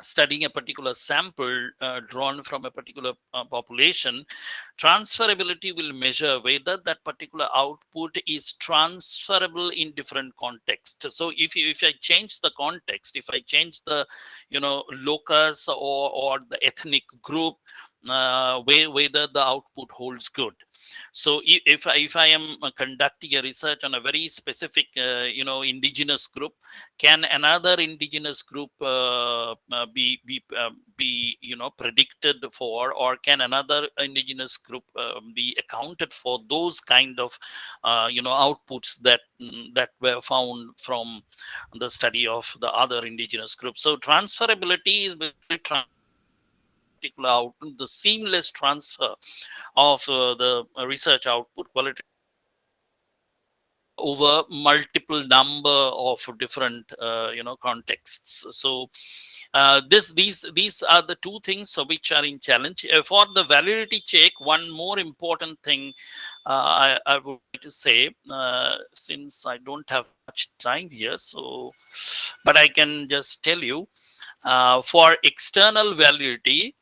[SPEAKER 1] studying a particular sample drawn from a particular population, transferability will measure whether that particular output is transferable in different contexts. So if I change the context, if I change the locus or the ethnic group, whether the output holds good. So if I am conducting a research on a very specific indigenous group, can another indigenous group be predicted for, or can another indigenous group be accounted for those kind of outputs that were found from the study of the other indigenous groups? So transferability is basically transferring that particular output, the seamless transfer of the research output, qualitative research output, over multiple number of different contexts. So these are the two things which are in challenge. For the validity check, one more important thing I would like to say, since I don't have much time here, so but I can just tell you, for external validity,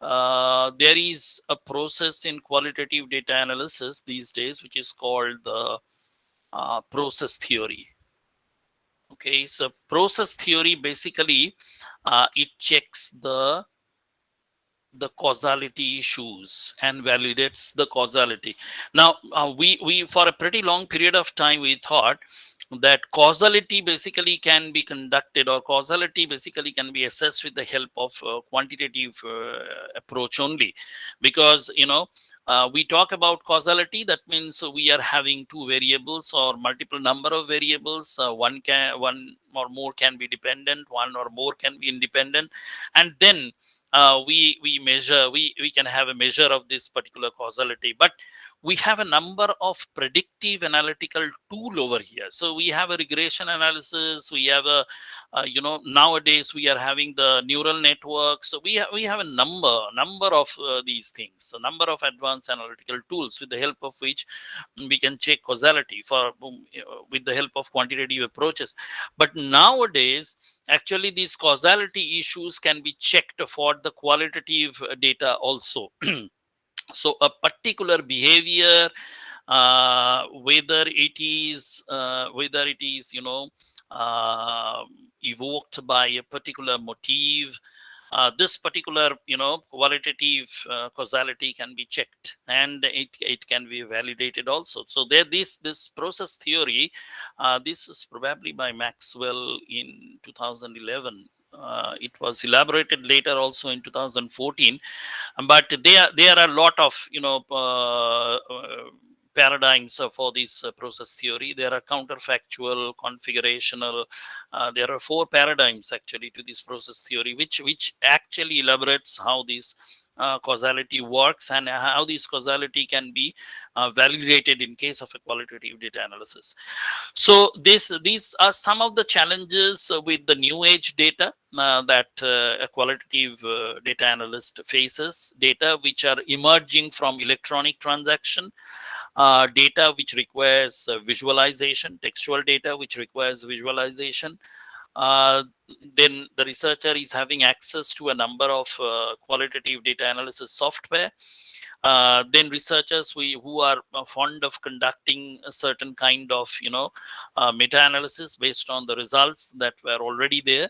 [SPEAKER 1] there is a process in qualitative data analysis these days which is called the process theory. Okay, so process theory basically it checks the causality issues and validates the causality. Now we for a pretty long period of time we thought that causality basically can be conducted, or causality basically can be assessed with the help of quantitative approach only, because we talk about causality, that means we are having two variables or multiple number of variables, one or more can be dependent, one or more can be independent, and then we measure, we can have a measure of this particular causality. But we have a number of predictive analytical tool over here. So we have a regression analysis, we have a nowadays we are having the neural network. So we have a number of these things, a number of advanced analytical tools with the help of which we can check causality for with the help of quantitative approaches. But nowadays actually these causality issues can be checked for the qualitative data also. So a particular behavior, whether it is uh, evoked by a particular motive, this particular qualitative causality can be checked, and it can be validated also. So there, this process theory, this is probably by Maxwell in 2011. It was elaborated later also in 2014, but there are a lot of paradigms for this process theory. There are counterfactual, configurational. There are four paradigms actually to this process theory, which actually elaborates how this causality works and how this causality can be validated in case of a qualitative data analysis. So these are some of the challenges with the new age data that a qualitative data analyst faces. Data which are emerging from electronic transaction, data which requires visualization, textual data which requires visualization. Uh, then the researcher is having access to a number of qualitative data analysis software. Then researchers who are fond of conducting a certain kind of meta-analysis based on the results that were already there.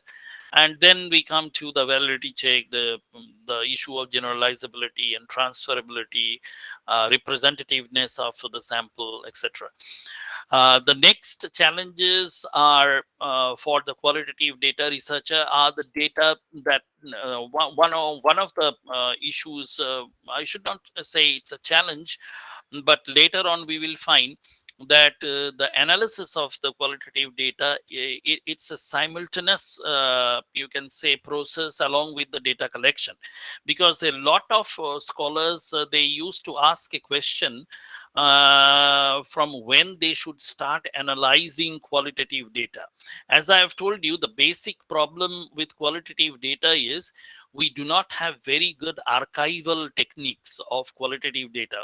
[SPEAKER 1] And then we come to the validity check, the issue of generalizability and transferability, representativeness of the sample, etc. The next challenges are for the qualitative data researcher are the data that one of the issues, I should not say it's a challenge, but later on we will find that the analysis of the qualitative data, it's a simultaneous you can say process along with the data collection, because a lot of scholars they used to ask a question from when they should start analyzing qualitative data. As I have told you, the basic problem with qualitative data is we do not have very good archival techniques of qualitative data.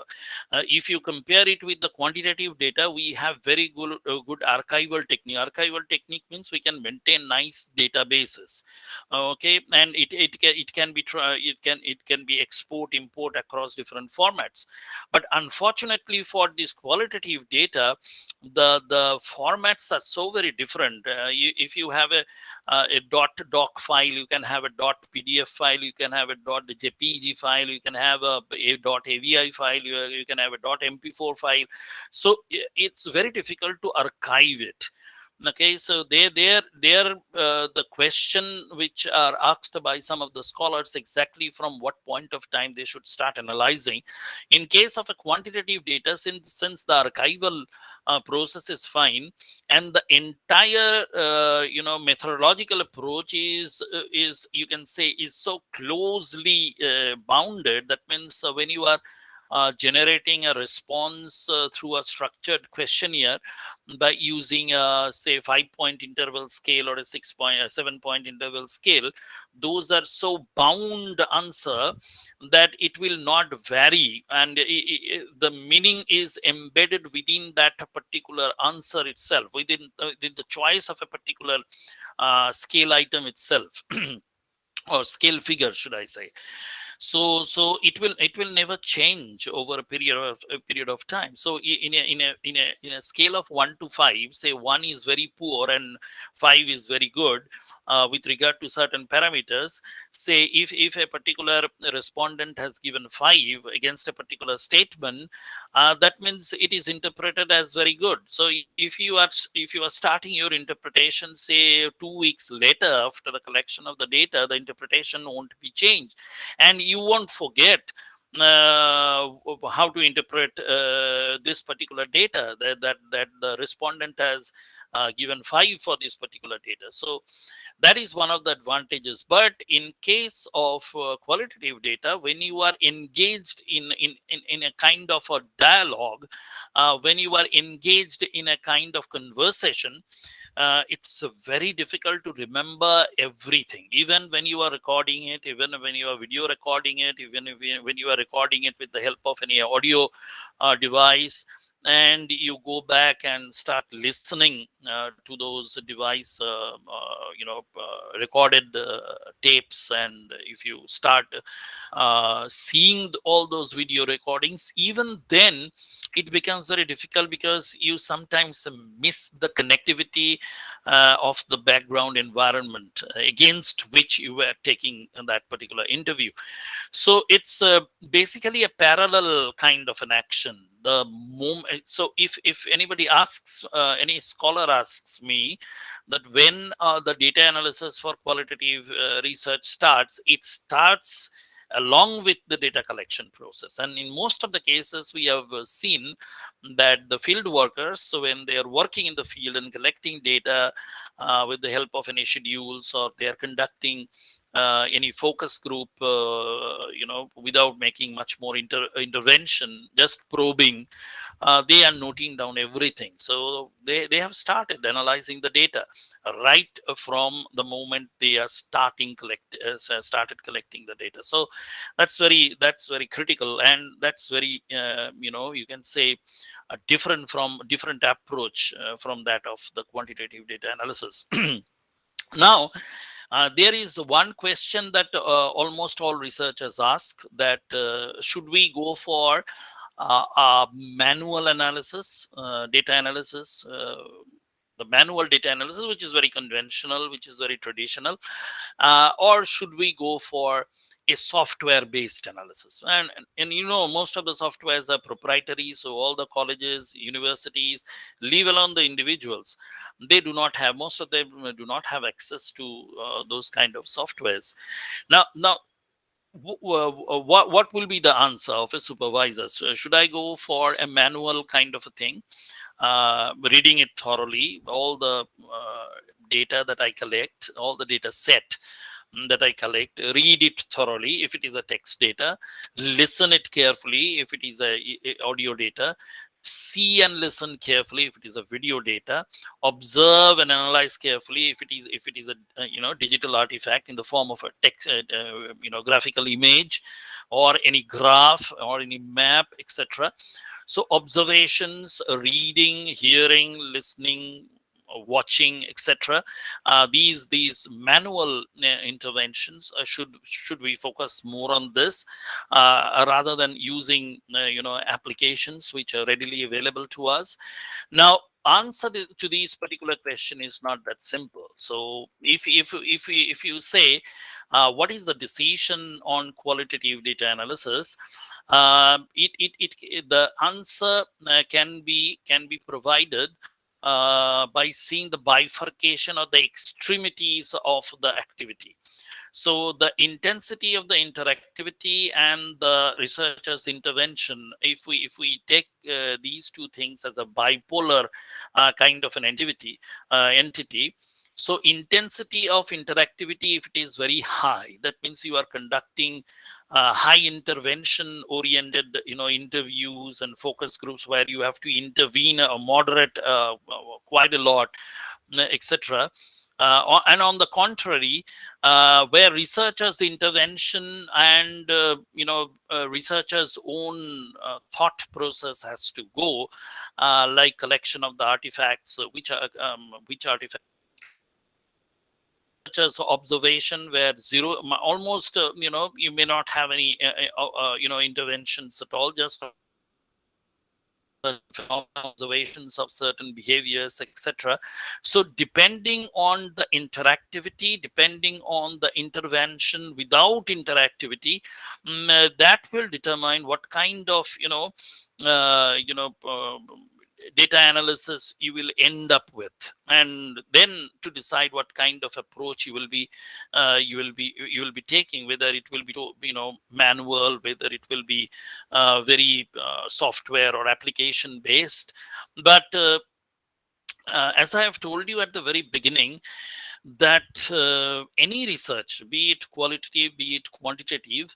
[SPEAKER 1] If you compare it with the quantitative data, we have very good archival technique. Archival technique means we can maintain nice databases, okay, and it can be it can be export import across different formats. But unfortunately for this qualitative data, the formats are so very different. If you have a dot doc file, you can have a dot pdf file, you can have a dot jpeg file, you can have a dot avi file, you can have a dot mp4 file. So it's very difficult to archive it. Okay, so they're the question which are asked by some of the scholars, exactly from what point of time they should start analyzing. In case of a quantitative data, since the archival process is fine, and the entire methodological approach is you can say is so closely bounded. That means when you are generating a response through a structured questionnaire by using a say 5-point interval scale or a 7-point interval scale, those are so bound answer that it will not vary, and the meaning is embedded within that particular answer itself, within the choice of a particular scale item itself or scale figure, should I say. So it will never change over a period of time. So in a scale of 1 to 5, say 1 is very poor and 5 is very good with regard to certain parameters. Say if a particular respondent has given 5 against a particular statement, that means it is interpreted as very good. So if you are starting your interpretation say 2 weeks later after the collection of the data, the interpretation won't be changed, and you won't forget how to interpret this particular data that the respondent has given 5 for this particular data. So that is one of the advantages. But in case of qualitative data, when you are engaged in a kind of a dialogue, when you are engaged in a kind of conversation, it's very difficult to remember everything. Even when you are recording it, even when you are video recording it, even when you are recording it with the help of any audio device, and you go back and start listening to those device recorded tapes, and if you start seeing all those video recordings, even then it becomes very difficult, because you sometimes miss the connectivity of the background environment against which you were taking that particular interview. So it's basically a parallel kind of an action. The moment, so if anybody asks, any scholar asks me that when the data analysis for qualitative research starts, it starts along with the data collection process. And in most of the cases, we have seen that the field workers, so when they are working in the field and collecting data with the help of any schedules, or they are conducting any focus group, without making much more intervention, just probing, they are noting down everything. So they have started analyzing the data right from the moment they are started collecting the data. So that's very critical, and that's very you can say a different approach from that of the quantitative data analysis. Now, there is one question that almost all researchers ask, that should we go for manual analysis, data analysis, the manual data analysis, which is very conventional, which is very traditional, or should we go for a software-based analysis? And most of the softwares are proprietary, so all the colleges, universities, leave alone the individuals, they do not have, most of them do not have access to those kind of softwares. Now, what will be the answer of a supervisor? So should I go for a manual kind of a thing, reading it thoroughly, all the data that I collect, all the data set that I collect, read it thoroughly if it is a text data, listen it carefully if it is a audio data, see and listen carefully if it is a video data, observe and analyze carefully if it is a digital artifact in the form of a text, graphical image, or any graph or any map, etc. So observations, reading, hearing, listening, watching, etc. These manual interventions should we focus more on this, rather than using applications which are readily available to us. Now, answer to these particular question is not that simple. So if you say, what is the decision on qualitative data analysis, the answer can be provided by seeing the bifurcation or the extremities of the activity. So the intensity of the interactivity and the researcher's intervention, if we take these two things as a bipolar kind of an entity. So intensity of interactivity, if it is very high, that means you are conducting high intervention oriented interviews and focus groups where you have to intervene or moderate quite a lot, etc. And on the contrary, where researchers' intervention and researchers' own thought process has to go, like collection of the artifacts, which artifacts, researchers' observation, where zero, almost you may not have any interventions at all, just observations of certain behaviors, etc. So depending on the interactivity, depending on the intervention without interactivity, that will determine what kind of data analysis you will end up with, and then to decide what kind of approach you will be taking, whether it will be manual, whether it will be very software or application based. But as I have told you at the very beginning, that any research, be it qualitative, be it quantitative,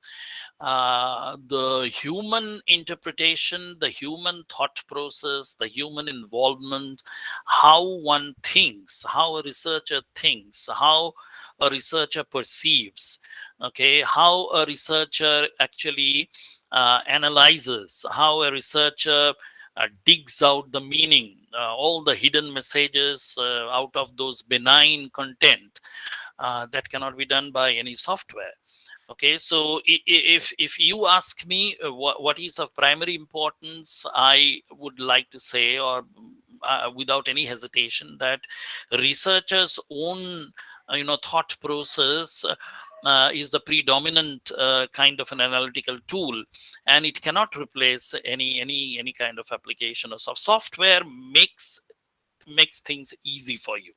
[SPEAKER 1] the human interpretation, the human thought process, the human involvement, how one thinks, how a researcher thinks, how a researcher perceives, okay, how a researcher actually analyzes, how a researcher digs out the meaning, all the hidden messages out of those benign content, that cannot be done by any software. Okay, so if you ask me what is of primary importance, I would like to say, or without any hesitation, that researchers' own thought process is the predominant kind of an analytical tool, and it cannot replace any kind of application or software. Makes things easy for you.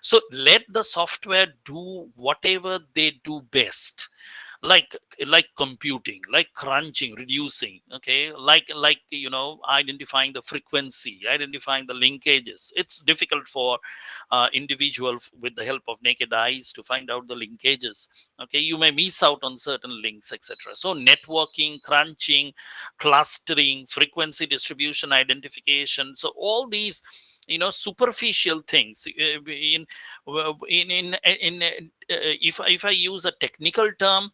[SPEAKER 1] So let the software do whatever they do best, like computing, like crunching, reducing, okay, like identifying the frequency, identifying the linkages. It's difficult for individual with the help of naked eyes to find out the linkages. Okay, you may miss out on certain links, etc. So networking, crunching, clustering, frequency distribution identification, so all these superficial things, if I use a technical term,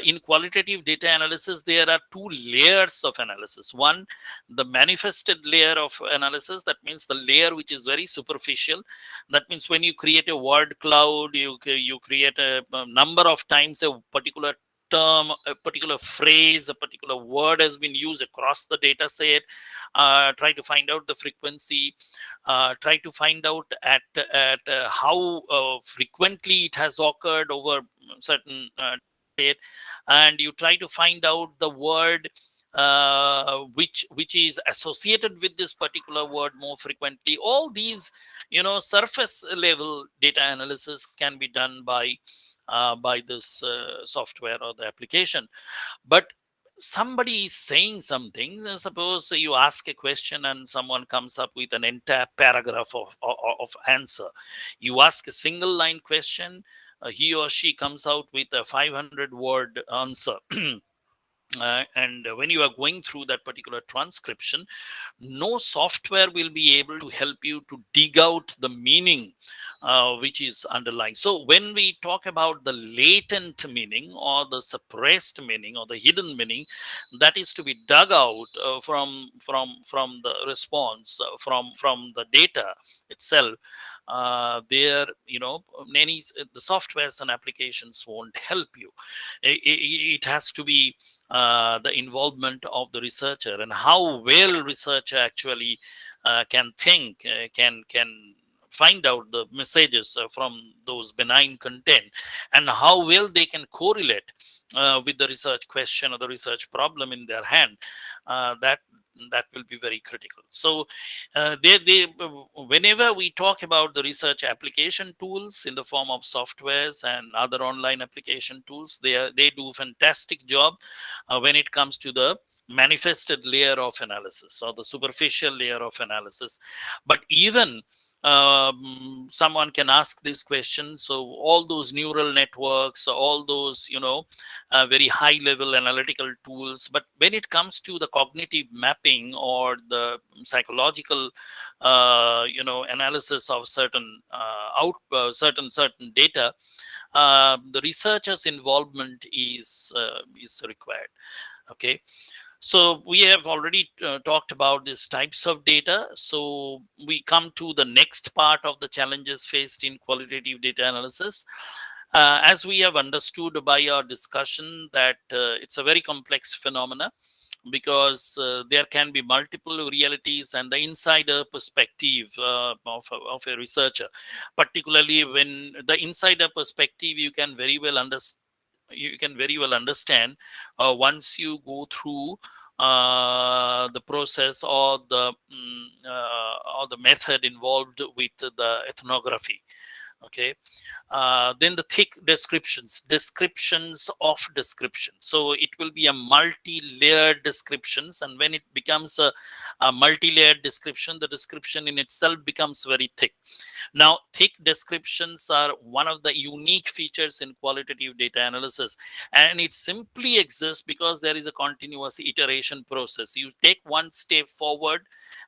[SPEAKER 1] in qualitative data analysis, there are two layers of analysis. One, the manifested layer of analysis, that means the layer which is very superficial. That means when you create a word cloud, you create a number of times a particular term, a particular phrase, a particular word has been used across the data set. Try to find out the frequency, try to find out at how frequently it has occurred over certain state, and you try to find out the word which is associated with this particular word more frequently. All these surface level data analysis can be done by this software or the application. But somebody is saying something. Suppose you ask a question and someone comes up with an entire paragraph of answer. You ask a single line question, he or she comes out with a 500 word answer. And when you are going through that particular transcription, no software will be able to help you to dig out the meaning which is underlying. So when we talk about the latent meaning or the suppressed meaning or the hidden meaning, that is to be dug out from the response, from the data itself, there, many the softwares and applications won't help you. It has to be the involvement of the researcher, and how well researcher actually can think, can find out the messages from those benign content, and how well they can correlate with the research question or the research problem in their hand. That will be very critical. So whenever we talk about the research application tools in the form of softwares and other online application tools, they do fantastic job when it comes to the manifested layer of analysis or the superficial layer of analysis. But even someone can ask this question. So all those neural networks, all those very high level analytical tools, but when it comes to the cognitive mapping or the psychological analysis of certain certain data, the researcher's involvement is required. Okay, so we have already talked about these types of data. So we come to the next part of the challenges faced in qualitative data analysis. As we have understood by our discussion that it's a very complex phenomena, because there can be multiple realities and the insider perspective of a researcher. Particularly when the insider perspective, you can very well understand once you go through the process or the method involved with the ethnography. Okay, then the thick descriptions of description. So it will be a multi-layered descriptions, and when it becomes a multi-layered description, the description in itself becomes very thick. Now, thick descriptions are one of the unique features in qualitative data analysis, and it simply exists because there is a continuous iteration process. You take one step forward,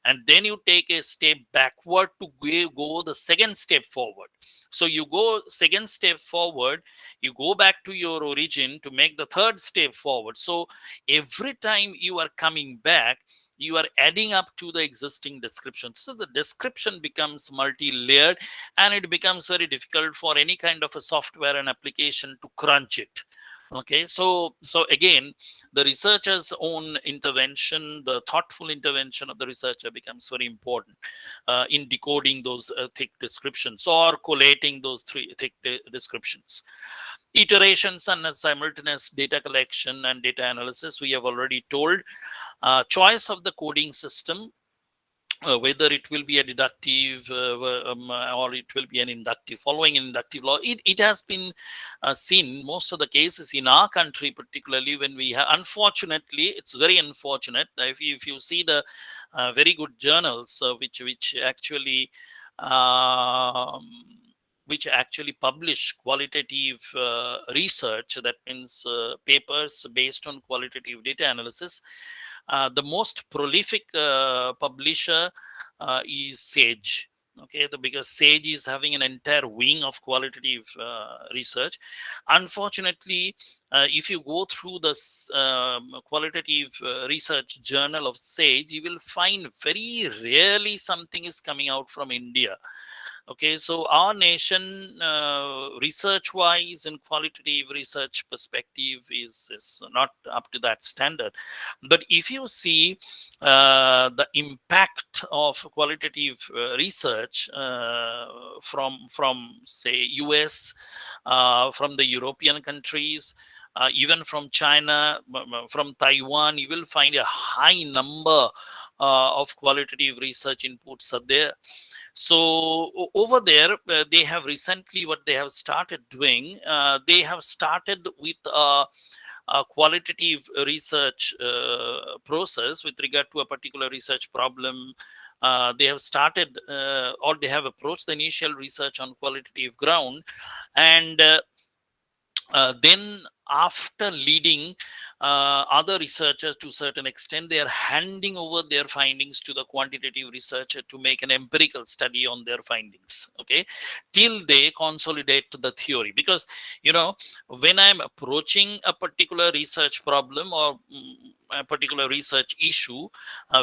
[SPEAKER 1] and then you take a step backward to go the second step forward. So you go second step forward, you go back to your origin to make the third step forward. So every time you are coming back, you are adding up to the existing description. So the description becomes multi-layered, and it becomes very difficult for any kind of a software and application to crunch it. Okay, so again, the researcher's own intervention, the thoughtful intervention of the researcher becomes very important in decoding those thick descriptions or collating those thick descriptions. Iterations and simultaneous data collection and data analysis, we have already told. Choice of the coding system, whether it will be a deductive or it will be an inductive, following an inductive law. It has been seen most of the cases in our country, particularly when we have, unfortunately, it's very unfortunate, if you see the very good journals um, which actually publish qualitative research, that means papers based on qualitative data analysis. The most prolific publisher is Sage. Okay, because Sage is having an entire wing of qualitative research. Unfortunately, if you go through the qualitative research journal of Sage, you will find very rarely something is coming out from India. Okay, so our nation, research wise and qualitative research perspective, is not up to that standard. But if you see the impact of qualitative research from say US, from the European countries, even from China, from Taiwan, you will find a high number of qualitative research inputs are there. So over there, they have recently, what they have started doing, they have started with a qualitative research process with regard to a particular research problem. They have started or they have approached the initial research on qualitative ground, and Then after leading other researchers to a certain extent, they are handing over their findings to the quantitative researcher to make an empirical study on their findings, okay, till they consolidate the theory. Because when I'm approaching a particular research problem or a particular research issue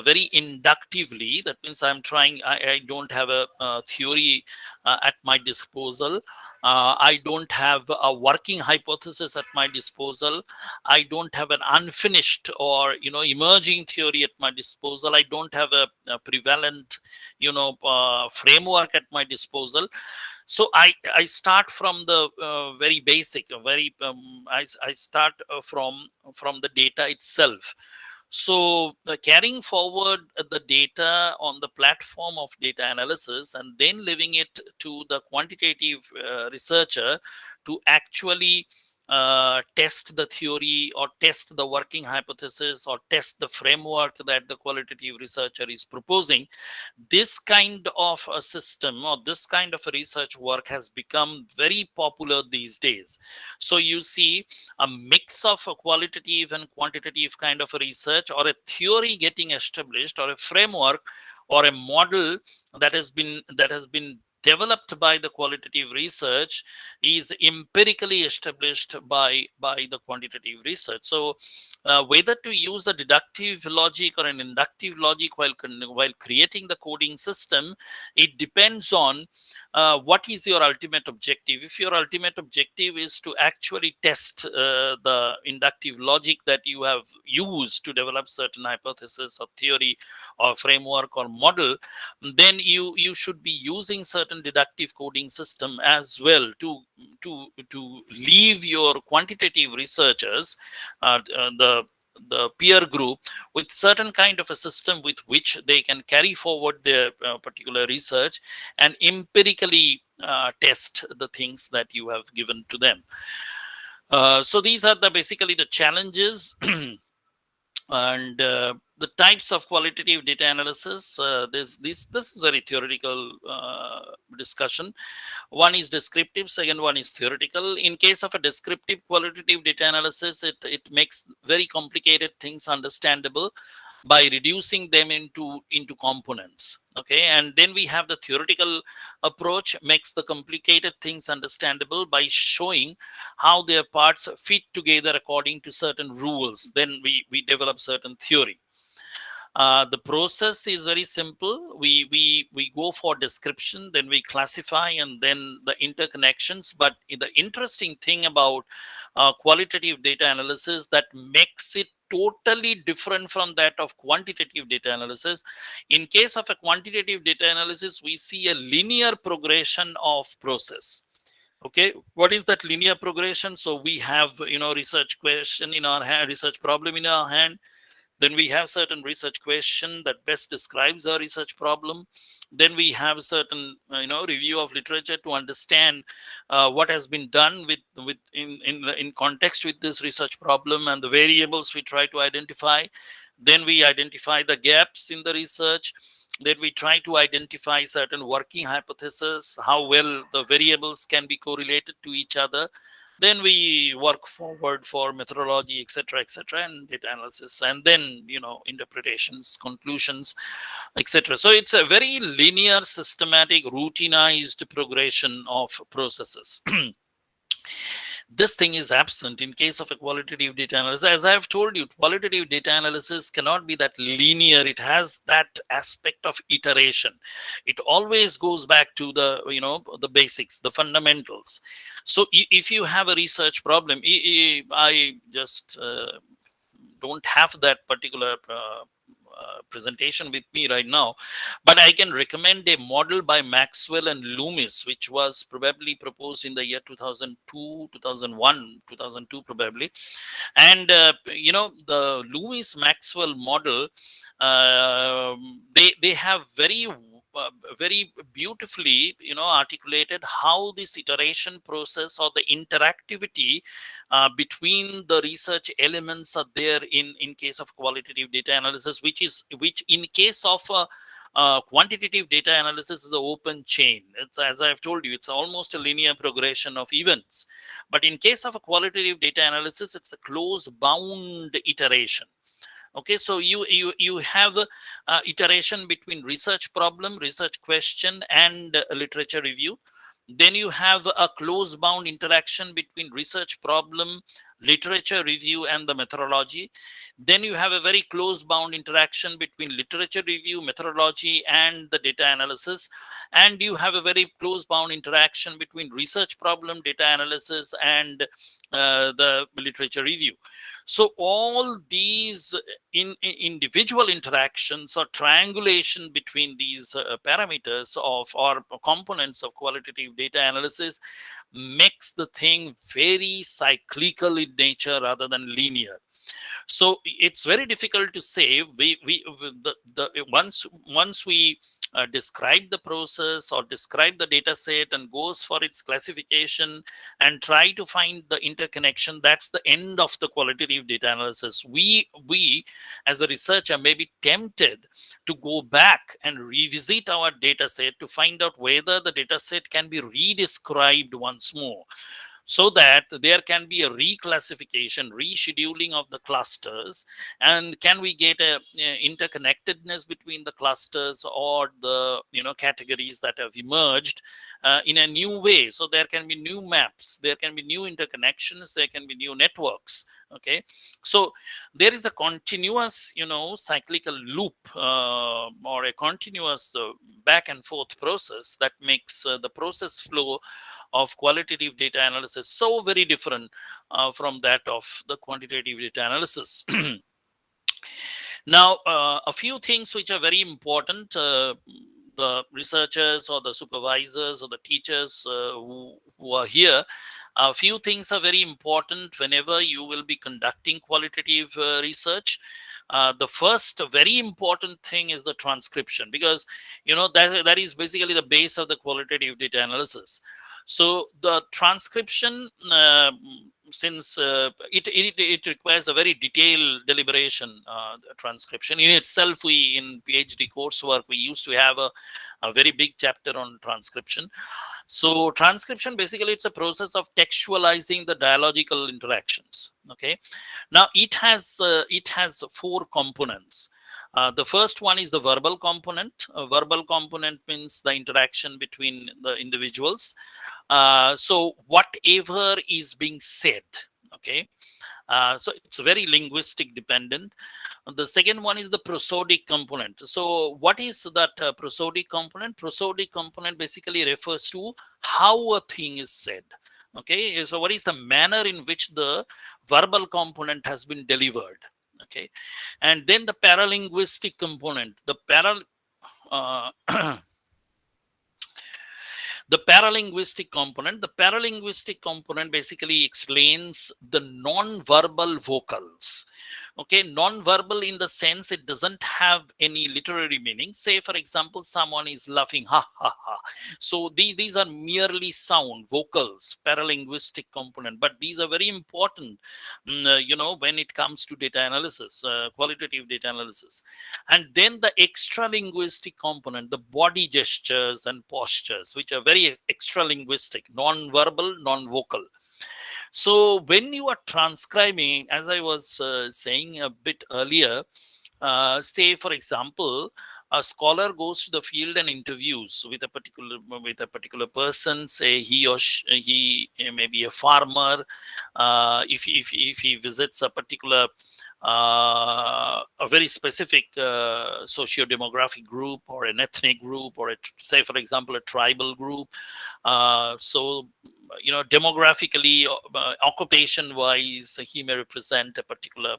[SPEAKER 1] very inductively, that means I don't have a theory at my disposal. I don't have a working hypothesis at my disposal. I don't have an unfinished or emerging theory at my disposal. I don't have a prevalent framework at my disposal. So I start from the very basic, I start from the data itself. So carrying forward the data on the platform of data analysis and then leaving it to the quantitative researcher to actually test the theory or test the working hypothesis or test the framework that the qualitative researcher is proposing. This kind of a system or this kind of a research work has become very popular these days. So you see a mix of a qualitative and quantitative kind of a research, or a theory getting established, or a framework or a model that has been developed by the qualitative research is empirically established by the quantitative research. So whether to use a deductive logic or an inductive logic while creating the coding system, it depends on what is your ultimate objective. If your ultimate objective is to actually test the inductive logic that you have used to develop certain hypothesis or theory or framework or model, then you should be using certain deductive coding system as well to leave your quantitative researchers, the peer group, with certain kind of a system with which they can carry forward their particular research and empirically test the things that you have given to them. So these are basically the challenges and the types of qualitative data analysis. This is very theoretical discussion. One is descriptive, second one is theoretical. In case of a descriptive qualitative data analysis, it makes very complicated things understandable by reducing them into components, okay. And then we have the theoretical approach, makes the complicated things understandable by showing how their parts fit together according to certain rules. Then we develop certain theory. The process is very simple. We go for description, then we classify, and then the interconnections. But the interesting thing about qualitative data analysis that makes it totally different from that of quantitative data analysis. In case of a quantitative data analysis, we see a linear progression of process. Okay, what is that linear progression? So we have research question in our hand, research problem in our hand. Then we have certain research question that best describes our research problem. Then we have certain review of literature to understand what has been done in context with this research problem and the variables we try to identify. Then we identify the gaps in the research. Then we try to identify certain working hypotheses, how well the variables can be correlated to each other. Then we work forward for methodology, etc., and data analysis, and then interpretations, conclusions, etc. So it's a very linear, systematic, routinized progression of processes. This thing is absent in case of a qualitative data analysis. As I have told you, qualitative data analysis cannot be that linear. It has that aspect of iteration. It always goes back to the basics, the fundamentals. So if you have a research problem, I just don't have that particular presentation with me right now, but I can recommend a model by Maxwell and Loomis, which was probably proposed in the year 2002, 2001, 2002 probably. And the Loomis Maxwell model, they have very beautifully articulated how this iteration process or the interactivity between the research elements are there in case of qualitative data analysis, which in case of Quantitative data analysis is an open chain. It's, as I've told you, it's almost a linear progression of events. But in case of a qualitative data analysis, it's a close bound iteration. Okay, so you have iteration between research problem, research question, and literature review. Then you have a close bound interaction between research problem, literature review, and the methodology. Then you have a very close bound interaction between literature review, methodology, and the data analysis. And you have a very close bound interaction between research problem, data analysis, and the literature review. So all these individual interactions or triangulation between these parameters of or components of qualitative data analysis makes the thing very cyclical in nature rather than linear. So it's very difficult to say. Once we describe the process or describe the data set and goes for its classification and try to find the interconnection, that's the end of the qualitative data analysis. We as a researcher may be tempted to go back and revisit our data set to find out whether the data set can be redescribed once more, so that there can be a reclassification, rescheduling of the clusters, and can we get a interconnectedness between the clusters or the categories that have emerged in a new way. So there can be new maps, there can be new interconnections, there can be new networks. Okay, so there is a continuous cyclical loop or a continuous back and forth process that makes the process flow of qualitative data analysis so very different from that of the quantitative data analysis. Now, a few things which are very important. The researchers or the supervisors or the teachers who are here, a few things are very important whenever you will be conducting qualitative research. The first very important thing is the transcription, because that is basically the base of the qualitative data analysis. So the transcription, since it requires a very detailed deliberation, transcription in itself, we in PhD coursework we used to have a very big chapter on transcription. So transcription, basically it's a process of textualizing the dialogical interactions. Okay, now it has four components. The first one is the verbal component. A verbal component means the interaction between the individuals. So whatever is being said, okay, so it's very linguistic dependent. The second one is the prosodic component. So what is that prosodic component? Prosodic component basically refers to how a thing is said. Okay, so what is the manner in which the verbal component has been delivered? Okay, and then the paralinguistic component. The paralinguistic component basically explains the non-verbal vocals. Okay, non-verbal in the sense it doesn't have any literary meaning. Say, for example, someone is laughing, ha ha ha. So these are merely sound vocals, paralinguistic component, but these are very important, when it comes to data analysis, qualitative data analysis. And then the extra linguistic component, the body gestures and postures, which are very extra linguistic, non-verbal, non-vocal. So when you are transcribing, as I was saying a bit earlier, say for example, a scholar goes to the field and interviews with a particular person. Say he may be a farmer. If he visits a particular a very specific socio-demographic group or an ethnic group, or say for example a tribal group, so demographically, occupation wise, he may represent a particular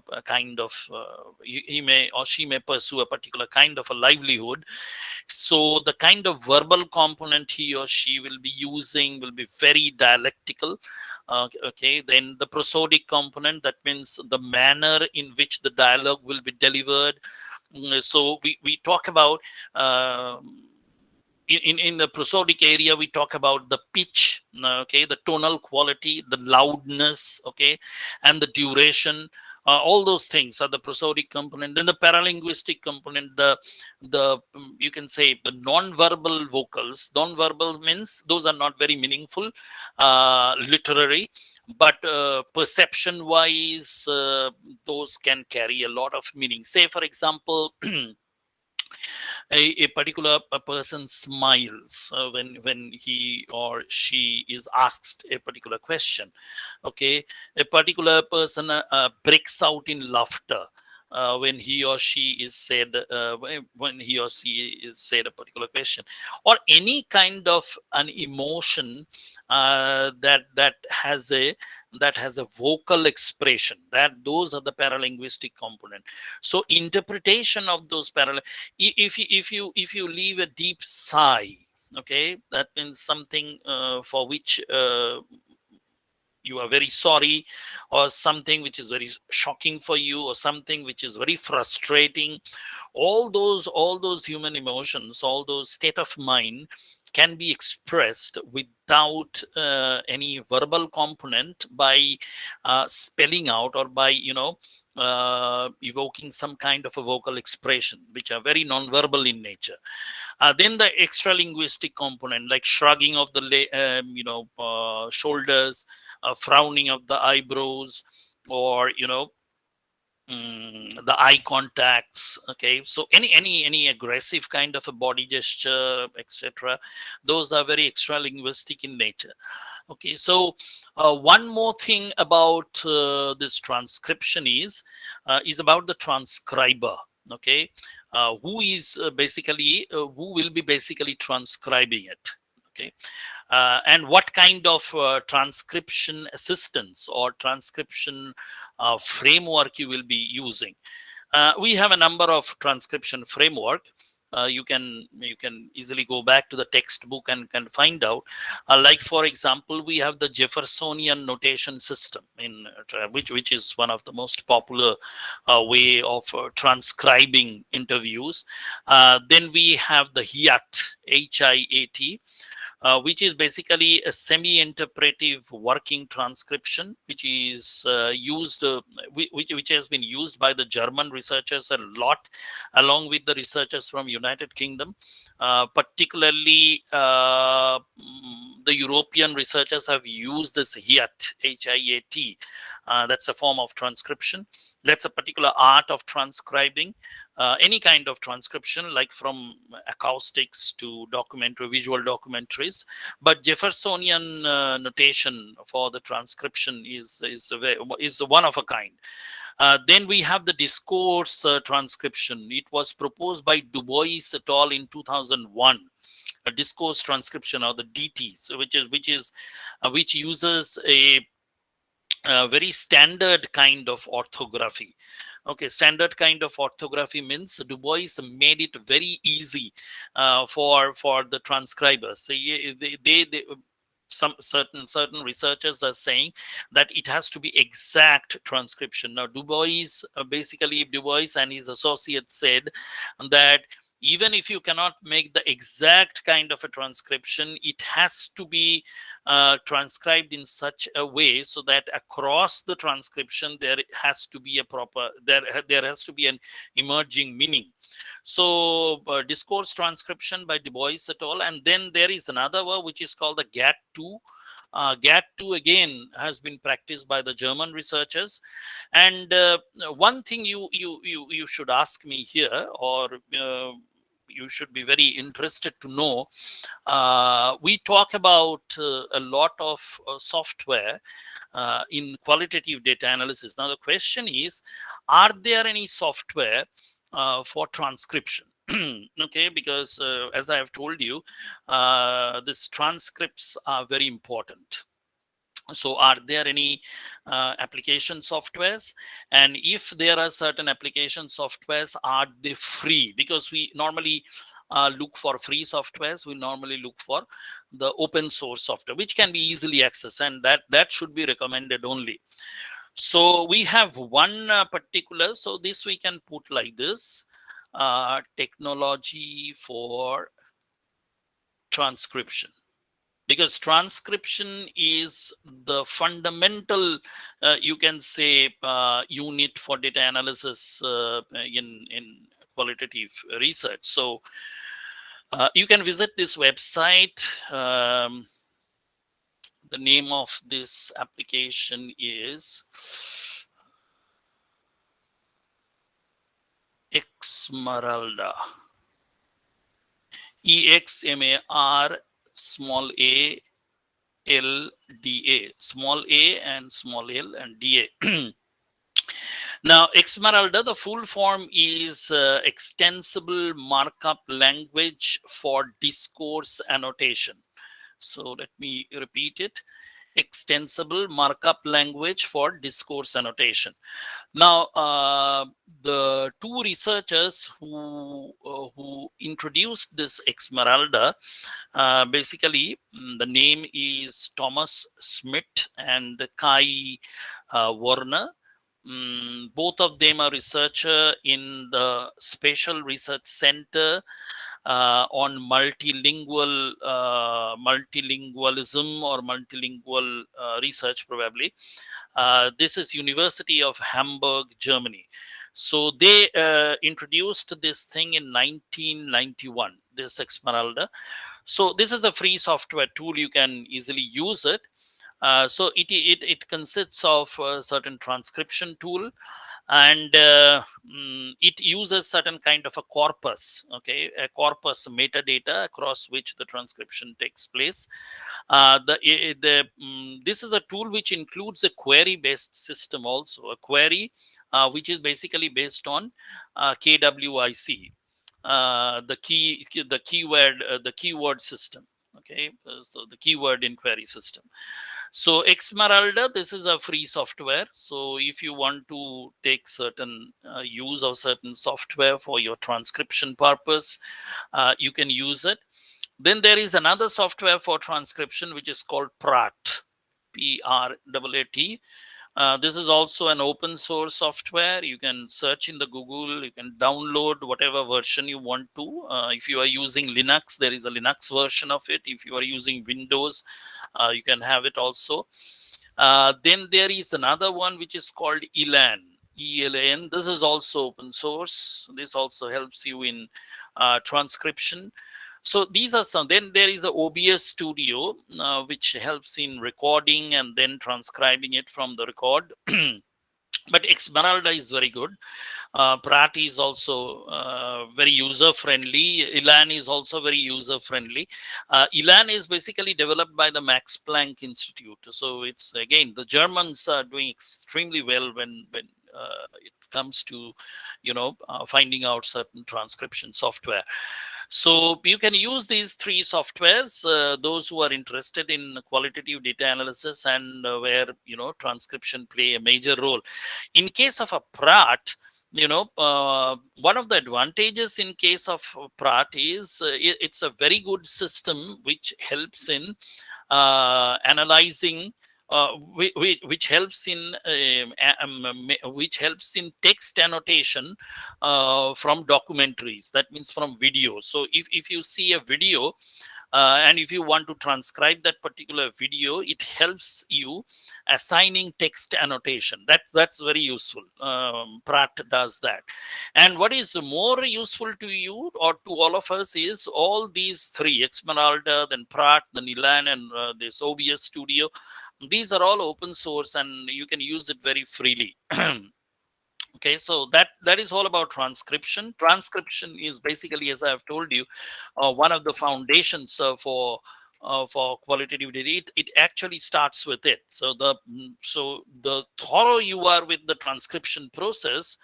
[SPEAKER 1] a kind of he may or she may pursue a particular kind of a livelihood. So the kind of verbal component he or she will be using will be very dialectical. Okay, then the prosodic component, that means the manner in which the dialogue will be delivered. So we talk about in the prosodic area, we talk about the pitch, okay, the tonal quality, the loudness, okay, and the duration. All those things are the prosodic component. Then the paralinguistic component, the you can say the non-verbal vocals. Non-verbal means those are not very meaningful, literary, but perception wise, those can carry a lot of meaning. Say for example, a particular person smiles when he or she is asked a particular question. Okay, a particular person breaks out in laughter when he or she is said when he or she is said a particular question, or any kind of an emotion that has a vocal expression. That those are the paralinguistic component. So interpretation of those parallel, if you leave a deep sigh, okay, that means something for which you are very sorry, or something which is very shocking for you, or something which is very frustrating. All those human emotions, all those state of mind can be expressed without any verbal component, by spelling out, or by evoking some kind of a vocal expression, which are very non-verbal in nature. Then the extra linguistic component, like shrugging of the shoulders, frowning of the eyebrows, or the eye contacts. Okay, so any aggressive kind of a body gesture, etc., those are very extra linguistic in nature. Okay, so one more thing about this transcription is about the transcriber. Okay, who will be basically transcribing it. Okay, and what kind of transcription assistance or transcription framework you will be using. We have a number of transcription framework. You can easily go back to the textbook and can find out. Like for example, we have the Jeffersonian notation system, which is one of the most popular way of transcribing interviews. Then we have the HIAT, which is basically a semi-interpretive working transcription, which is which has been used by the German researchers a lot, along with the researchers from United Kingdom. Particularly, the European researchers have used this HIAT. That's a form of transcription. That's a particular art of transcribing any kind of transcription, like from acoustics to documentary, visual documentaries. But Jeffersonian notation for the transcription is one of a kind. Then we have the discourse transcription. It was proposed by Du Bois et al. In 2001. A discourse transcription, or the DTs, which uses a very standard kind of orthography. Okay, standard kind of orthography means Du Bois made it very easy for the transcribers. So they some certain researchers are saying that it has to be exact transcription. Now Du Bois and his associates said that even if you cannot make the exact kind of a transcription, it has to be transcribed in such a way so that across the transcription there has to be there has to be an emerging meaning. So discourse transcription by Du Bois et al. And then there is another one which is called the GAT2. GAT2 again has been practiced by the German researchers. And one thing you should ask me here, or you should be very interested to know. We talk about a lot of software in qualitative data analysis. Now the question is, are there any software for transcription? Okay, because as I have told you, these transcripts are very important. So are there any application softwares? And if there are certain application softwares, are they free? Because we normally look for free softwares. We normally look for the open source software, which can be easily accessed, and that should be recommended only. So we have one particular, so this we can put like this: technology for transcription. because transcription is the fundamental, you can say, unit for data analysis in qualitative research. So you can visit this website. The name of this application is Exmaralda. EXMAR small a LDA, small a and small l and DA. Now, Exmaralda, the full form is Extensible Markup Language for Discourse Annotation. So let me repeat it. Extensible Markup Language for Discourse Annotation. Now, the two researchers who introduced this Exmaralda, basically, the name is Thomas Smith and Kai Warner. Both of them are researcher in the Spatial Research Center on multilingualism or multilingual research, probably. This is University of Hamburg, Germany. So they introduced this thing in 1991, this Exmaralda. So this is a free software tool. You can easily use it. So it consists of a certain transcription tool, and it uses certain kind of a corpus, okay, a corpus metadata across which the transcription takes place. This is a tool which includes a query-based system also, a query which is basically based on KWIC, the keyword system. Okay, so the keyword inquiry system. So Exmaralda, this is a free software. So if you want to take certain use of certain software for your transcription purpose, you can use it. Then there is another software for transcription which is called PRAT, PRAAT. This is also an open source software. You can search in the Google, you can download whatever version you want to. If you are using Linux, there is a Linux version of it. If you are using Windows, you can have it also. Then there is another one which is called ELAN. ELAN. This is also open source. This also helps you in transcription. So these are some. Then there is a OBS Studio, which helps in recording and then transcribing it from the record. But Exmaralda is very good. Prat is also very user friendly. Elan is also very user friendly. Elan is basically developed by the Max Planck Institute. So it's, again, the Germans are doing extremely well when it comes to, finding out certain transcription software. So you can use these three softwares, those who are interested in qualitative data analysis and where, transcription play a major role. In case of a PRAT, one of the advantages in case of PRAT is it's a very good system which helps in analyzing, which helps in text annotation from documentaries. That means from videos. So if you see a video and if you want to transcribe that particular video, it helps you assigning text annotation. That's very useful. Prat does that. And what is more useful to you or to all of us is all these three: Exmaralda, then Prat, then Elan, and this OBS Studio. These are all open source and you can use it very freely. Okay, so that is all about transcription. Transcription is basically, as I have told you, one of the foundations for qualitative data. It actually starts with it. So the thorough you are with the transcription process,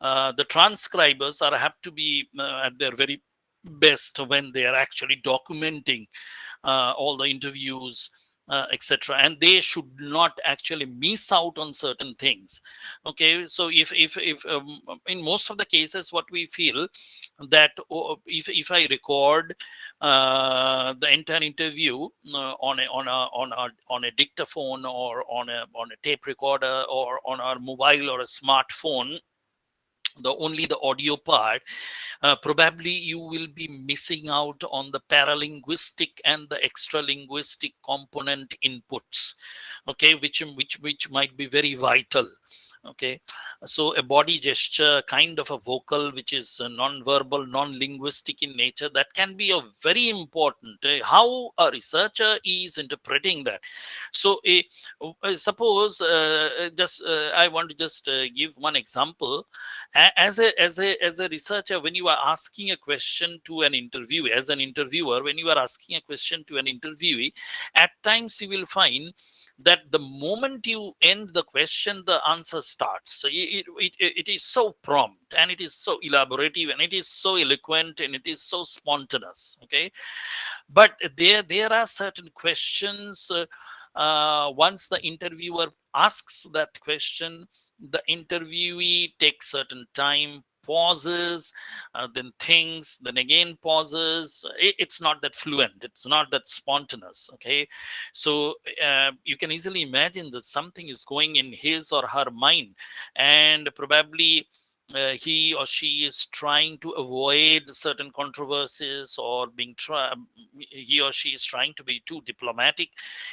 [SPEAKER 1] the transcribers have to be at their very best when they are actually documenting all the interviews, etc., and they should not actually miss out on certain things. Okay, so if in most of the cases, what we feel that if I record the entire interview on a dictaphone or on a tape recorder or on our mobile or a smartphone, only the audio part, probably you will be missing out on the paralinguistic and the extra linguistic component inputs, okay, which might be very vital. Okay, so a body gesture, kind of a vocal which is non-verbal, non-linguistic in nature, that can be a very important how a researcher is interpreting that. So suppose just I want to just give one example. As a researcher, when you are asking a question to an interviewer, as an interviewer, when you are asking a question to an interviewee, at times you will find that the moment you end the question, the answer starts. So it is so prompt, and it is so elaborative, and it is so eloquent, and it is so spontaneous. Okay, but there are certain questions. Once the interviewer asks that question, the interviewee takes certain time, pauses, then thinks, then again pauses. It's not that fluent, it's not that spontaneous. Okay, so you can easily imagine that something is going in his or her mind, and probably he or she is trying to avoid certain controversies, or he or she is trying to be too diplomatic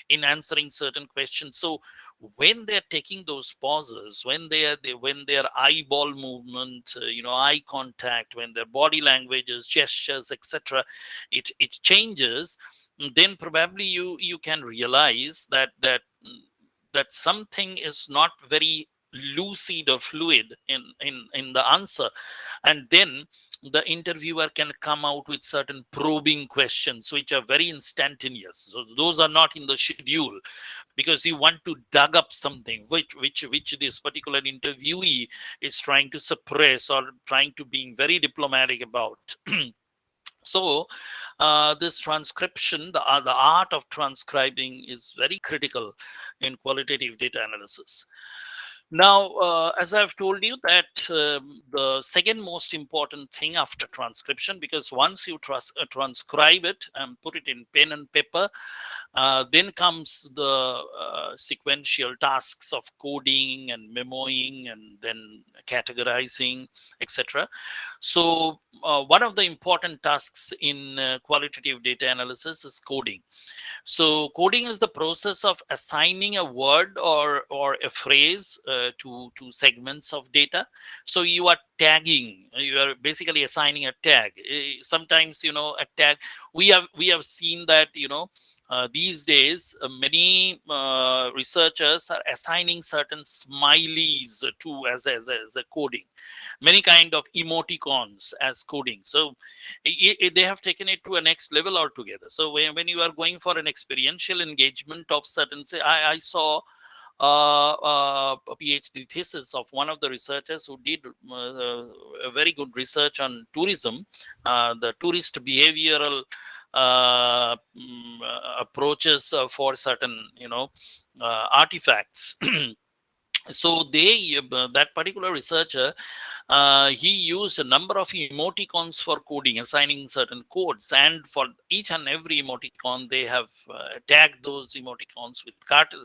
[SPEAKER 1] in answering certain questions. So when they're taking those pauses, when their eyeball movement, eye contact, when their body languages, gestures, etc., it changes, then probably you can realize that something is not very lucid or fluid in the answer. And then the interviewer can come out with certain probing questions which are very instantaneous. So those are not in the schedule, because you want to dug up something which this particular interviewee is trying to suppress, or trying to being very diplomatic about. So this transcription, the art of transcribing, is very critical in qualitative data analysis. Now, as I've told you, that the second most important thing after transcription, because once you transcribe it and put it in pen and paper, then comes the sequential tasks of coding and memoing, and then categorizing, etc. So one of the important tasks in qualitative data analysis is coding. So coding is the process of assigning a word or a phrase to segments of data. So you are tagging. You are basically assigning a tag. Sometimes, a tag. We have seen that, these days many researchers are assigning certain smileys to as a coding, many kind of emoticons as coding. So they have taken it to a next level altogether. So when you are going for an experiential engagement of certain, say, I saw a PhD thesis of one of the researchers who did a very good research on tourism, the tourist behavioral approaches for certain, artifacts. So that particular researcher, he used a number of emoticons for coding, assigning certain codes, and for each and every emoticon they have tagged those emoticons with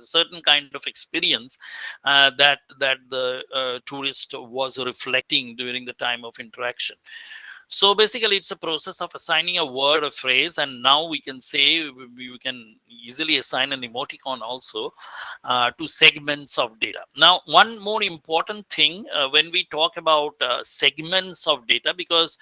[SPEAKER 1] certain kind of experience that the tourist was reflecting during the time of interaction. So basically, it's a process of assigning a word, a phrase, and now we can say we can easily assign an emoticon also to segments of data. Now, one more important thing when we talk about segments of data, because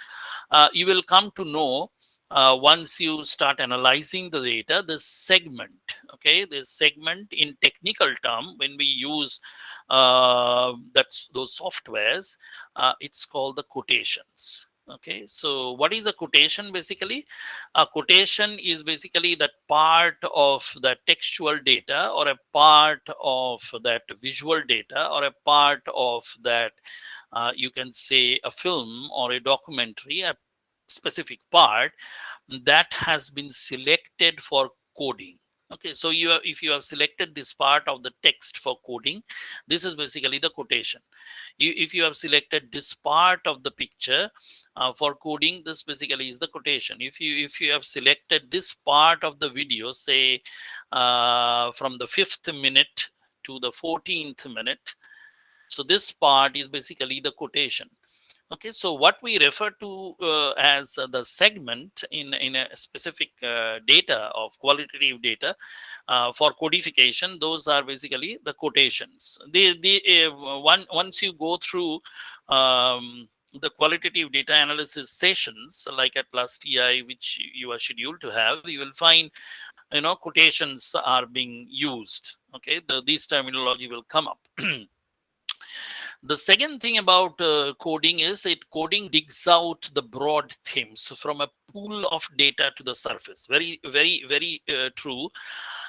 [SPEAKER 1] you will come to know once you start analyzing the data, this segment, okay, this segment in technical term, when we use that's those softwares, it's called the quotations. Okay, so what is a quotation? Basically, a quotation is basically that part of the textual data, or a part of that visual data, or a part of that, you can say, a film or a documentary, a specific part that has been selected for coding. Okay, so if you have selected this part of the text for coding, this is basically the quotation. If you have selected this part of the picture for coding, this basically is the quotation. If you have selected this part of the video, say from the 5th minute to the 14th minute, so this part is basically the quotation. Okay, so what we refer to as the segment in a specific data of qualitative data for codification, those are basically the quotations. Once you go through the qualitative data analysis sessions, like at last TI, which you are scheduled to have, you will find quotations are being used. Okay, these terminology will come up. The second thing about coding is coding digs out the broad themes from a pool of data to the surface. Very, very, very true.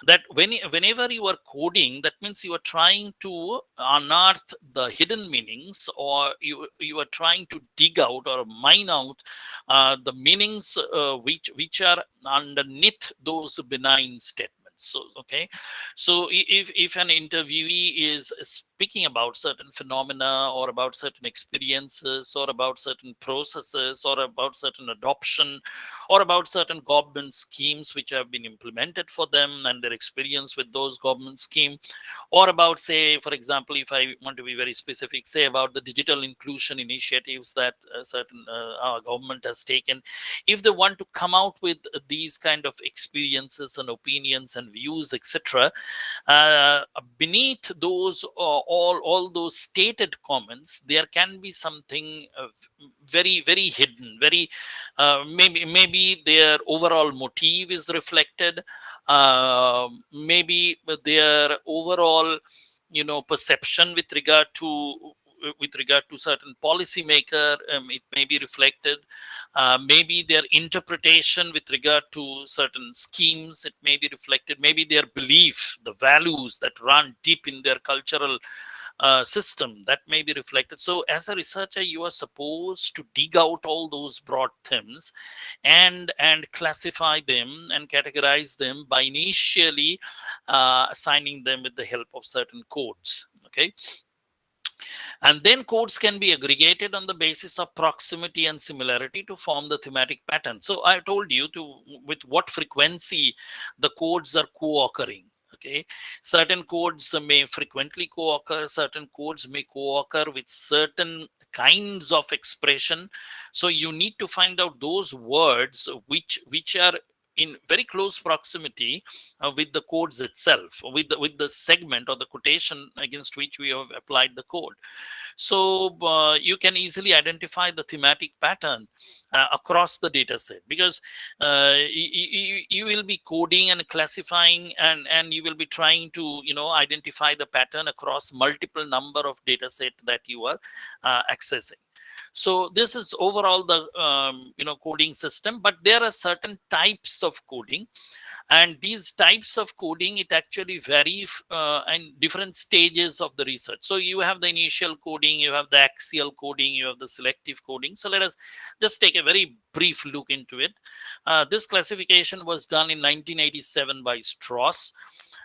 [SPEAKER 1] That whenever you are coding, that means you are trying to unearth the hidden meanings, or you are trying to dig out or mine out the meanings which are underneath those benign statements. So okay, so if an interviewee is speaking about certain phenomena or about certain experiences or about certain processes or about certain adoption or about certain government schemes which have been implemented for them and their experience with those government schemes, or about, say, for example, if I want to be very specific, say about the digital inclusion initiatives that certain our government has taken, if they want to come out with these kind of experiences and opinions and views, etc., uh, beneath those all those stated comments, there can be something very, very hidden, very maybe their overall motive is reflected, maybe their overall perception with regard to certain policymaker, it may be reflected, maybe their interpretation with regard to certain schemes, it may be reflected, maybe their belief, the values that run deep in their cultural system, that may be reflected. So as a researcher, you are supposed to dig out all those broad themes and classify them and categorize them by initially assigning them with the help of certain codes. Okay, and then codes can be aggregated on the basis of proximity and similarity to form the thematic pattern. So I told you to with what frequency the codes are co-occurring. Okay, certain codes may frequently co-occur, certain codes may co-occur with certain kinds of expression. So you need to find out those words which are in very close proximity with the codes itself, with the segment or the quotation against which we have applied the code. So you can easily identify the thematic pattern across the data set, because you will be coding and classifying, and you will be trying to identify the pattern across multiple number of data set that you are accessing. So this is overall the coding system, but there are certain types of coding, and these types of coding, it actually vary in different stages of the research. So you have the initial coding, you have the axial coding, you have the selective coding. So let us just take a very brief look into it. This classification was done in 1987 by Strauss.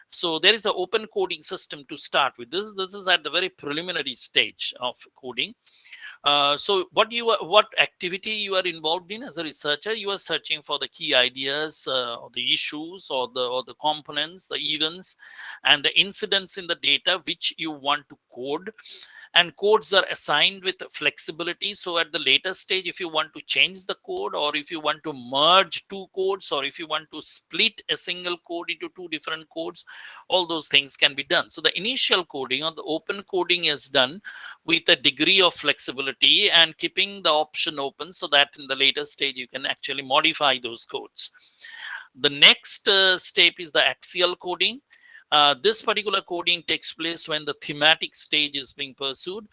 [SPEAKER 1] So there is an open coding system to start with. This is at the very preliminary stage of coding. So what activity you are involved in as a researcher? You are searching for the key ideas, or the issues, or the components, the events, and the incidents in the data which you want to code. And codes are assigned with flexibility. So at the later stage, if you want to change the code, or if you want to merge two codes, or if you want to split a single code into two different codes, all those things can be done. So the initial coding or the open coding is done with a degree of flexibility and keeping the option open, so that in the later stage you can actually modify those codes. The next step is the axial coding. This particular coding takes place when the thematic stage is being pursued.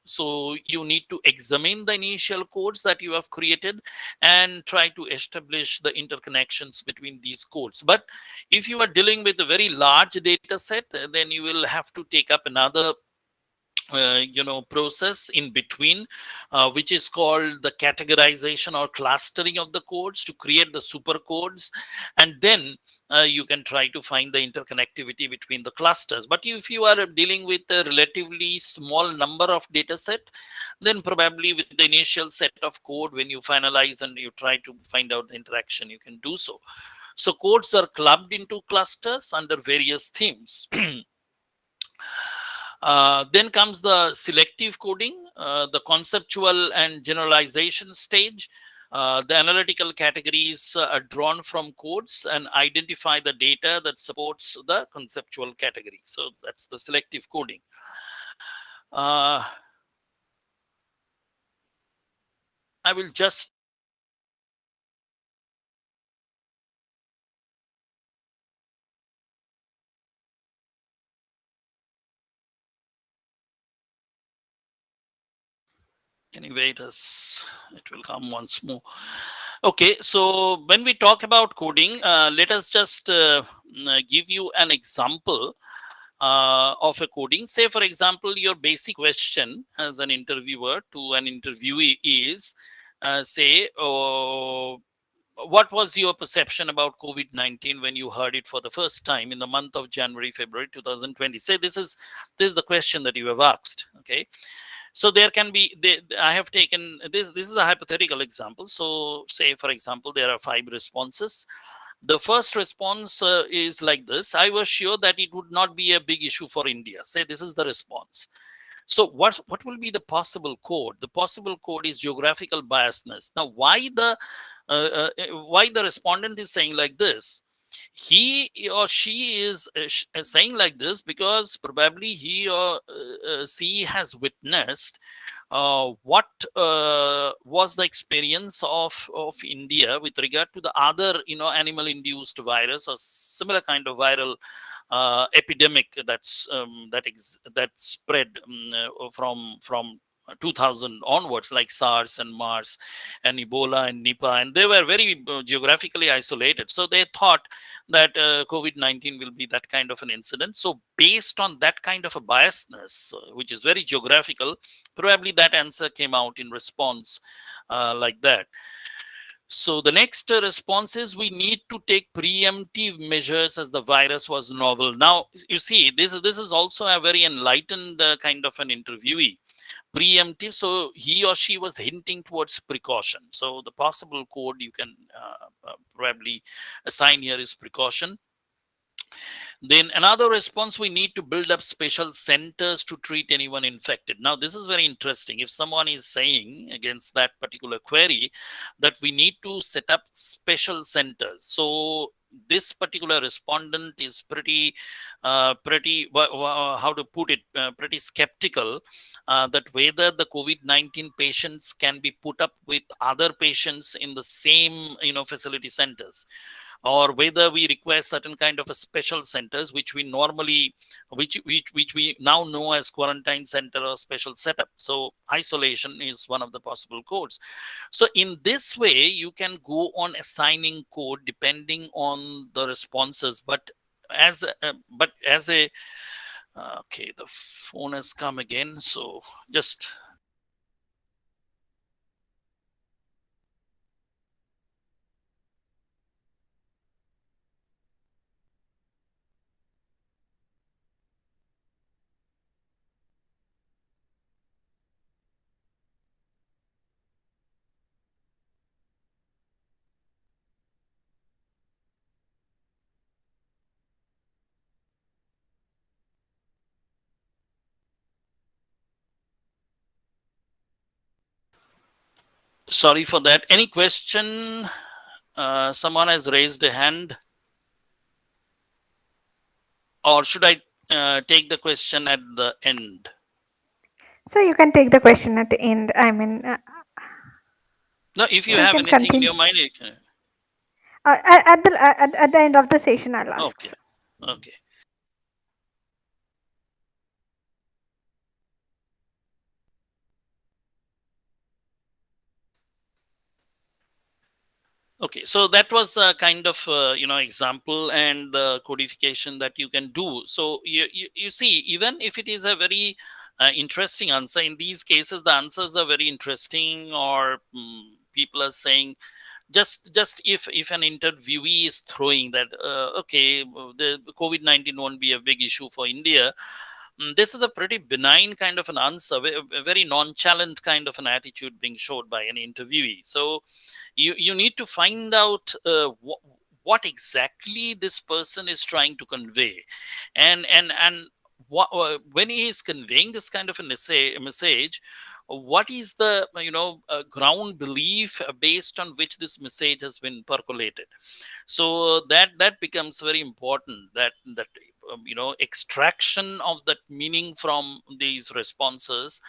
[SPEAKER 1] So you need to examine the initial codes that you have created and try to establish the interconnections between these codes. But if you are dealing with a very large data set, then you will have to take up another process in between, which is called the categorization or clustering of the codes to create the super codes. And then you can try to find the interconnectivity between the clusters. But if you are dealing with a relatively small number of data set, then probably with the initial set of code, when you finalize and you try to find out the interaction, you can do so. So codes are clubbed into clusters under various themes. Then comes the selective coding, the conceptual and generalization stage. The analytical categories are drawn from codes and identify the data that supports the conceptual category. So that's the selective coding. I will just can you wait us? It will come once more. Okay, so when we talk about coding, let us just give you an example of a coding. Say, for example, your basic question as an interviewer to an interviewee is, say, what was your perception about COVID-19 when you heard it for the first time in the month of January, February 2020? Say this is the question that you have asked. Okay, so there can be I have taken this is a hypothetical example. So say, for example, there are 5 responses. The first response is like this: I was sure that it would not be a big issue for India. Say this is the response. So what will be the possible code? The possible code is geographical biasness. Now why the respondent is saying like this? He or she is saying like this because probably he or she has witnessed what was the experience of India with regard to the other animal induced virus or similar kind of viral epidemic that spread from 2000 onwards, like SARS and MERS and Ebola and Nipah, and they were very geographically isolated. So they thought that COVID-19 will be that kind of an incident. So based on that kind of a biasness, which is very geographical, probably that answer came out in response like that. So the next response is, we need to take preemptive measures as the virus was novel. Now, you see, this is also a very enlightened kind of an interviewee. Preemptive, so he or she was hinting towards precaution. So the possible code you can probably assign here is precaution. Then another response, we need to build up special centers to treat anyone infected. Now, this is very interesting. If someone is saying against that particular query that we need to set up special centers, so this particular respondent is pretty how to put it, pretty skeptical that whether the COVID-19 patients can be put up with other patients in the same facility centers, or whether we require certain kind of a special centers which we normally which we now know as quarantine center or special setup. So isolation is one of the possible codes. So in this way you can go on assigning code depending on the responses, but as a okay, the phone has come again, so just sorry for that. Any question? Someone has raised a hand, or should I take the question at the end?
[SPEAKER 3] So you can take the question at the end. I mean,
[SPEAKER 1] No, if you
[SPEAKER 3] so you
[SPEAKER 1] have
[SPEAKER 3] can
[SPEAKER 1] anything in
[SPEAKER 3] continue.
[SPEAKER 1] your mind, you can.
[SPEAKER 3] At the end of the session, I'll ask.
[SPEAKER 1] Okay, okay. Okay, so that was a kind of example and the codification that you can do. So you see, even if it is a very interesting answer, in these cases the answers are very interesting, or people are saying, just if an interviewee is throwing that okay, the COVID-19 won't be a big issue for India, this is a pretty benign kind of an answer, a very nonchalant kind of an attitude being showed by an interviewee. So you need to find out what exactly this person is trying to convey, and when he is conveying this kind of a message, what is the ground belief based on which this message has been percolated. So that becomes very important, that extraction of that meaning from these responses.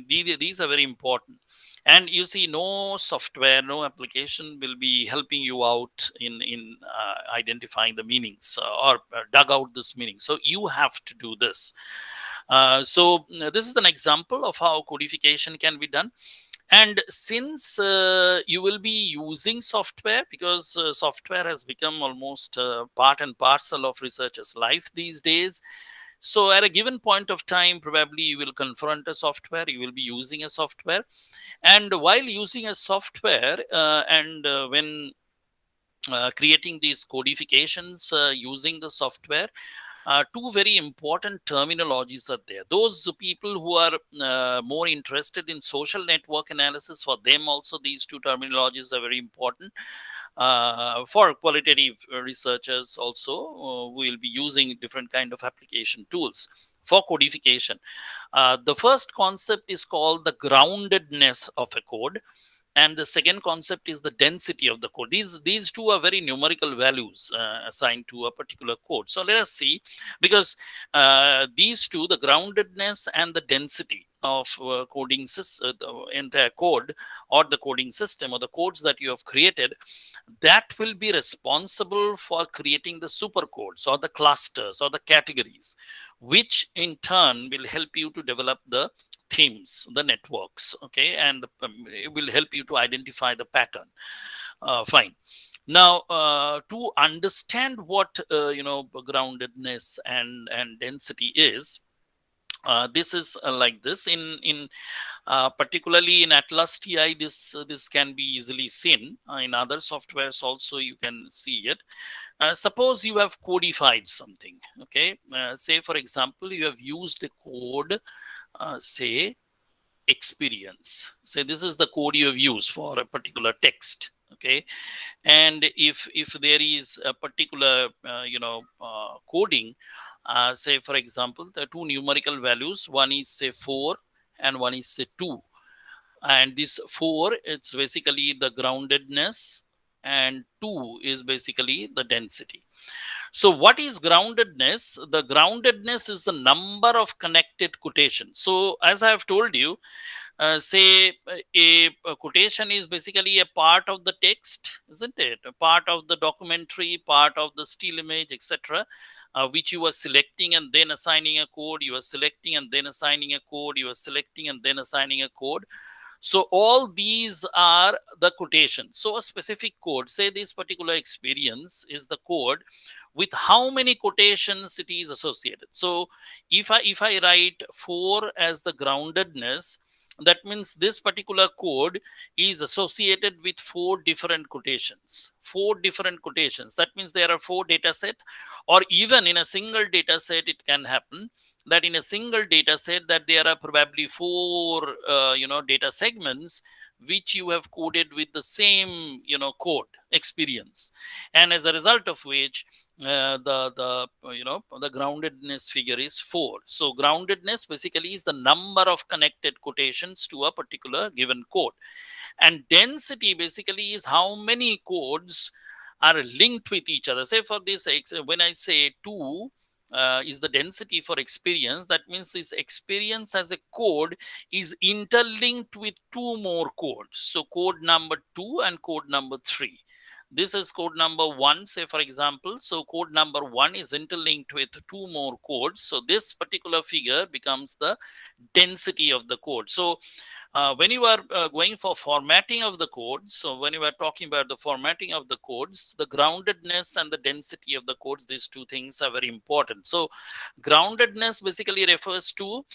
[SPEAKER 1] These are very important. And you see, no software, no application will be helping you out in identifying the meanings, or dug out this meaning. So you have to do this. This is an example of how codification can be done. And since you will be using software, because software has become almost part and parcel of researchers' life these days. So at a given point of time, probably you will confront a software, you will be using a software. And while using a software, and when creating these codifications using the software, two very important terminologies are there. Those people who are more interested in social network analysis, for them also these two terminologies are very important. For qualitative researchers also, we will be using different kind of application tools for codification. The first concept is called the groundedness of a code, and the second concept is the density of the code. These two are very numerical values assigned to a particular code. So let us see, because these two, the groundedness and the density of coding system, the entire code or the coding system or the codes that you have created, that will be responsible for creating the super codes or the clusters or the categories, which in turn will help you to develop the themes, the networks, okay, and it will help you to identify the pattern. Fine. Now, to understand what groundedness and density is, this is like this. In particularly in Atlas TI, this can be easily seen. In other softwares also you can see it. Suppose you have codified something. Okay, say for example you have used a code, say experience. Say this is the code you have used for a particular text. Okay, and if there is a particular coding, say for example the two numerical values, one is say 4 and one is say 2, and this 4, it's basically the groundedness, and 2 is basically the density. So what is groundedness? The groundedness is the number of connected quotations. So as I have told you, say a quotation is basically a part of the text, isn't it? A part of the documentary, part of the still image, etc., which you are selecting and then assigning a code. You are selecting and then assigning a code. You are selecting and then assigning a code. So all these are the quotations. So a specific code, say this particular experience is the code with how many quotations it is associated. So if I write 4 as the groundedness, that means this particular code is associated with 4 different quotations. 4 different quotations. That means there are 4 data set, or even in a single data set, it can happen that in a single data set that there are probably 4 data segments which you have coded with the same code experience, and as a result of which the groundedness figure is 4. So groundedness basically is the number of connected quotations to a particular given code, and density basically is how many codes are linked with each other. Say for this, when I say 2 is the density for experience, that means this experience as a code is interlinked with 2 more codes. So code number 2 and code number 3. This is code number 1, say for example. So code number 1 is interlinked with 2 more codes. So this particular figure becomes the density of the code. So when you are going for formatting of the codes, so when you are talking about the formatting of the codes, the groundedness and the density of the codes, these two things are very important. So groundedness basically refers to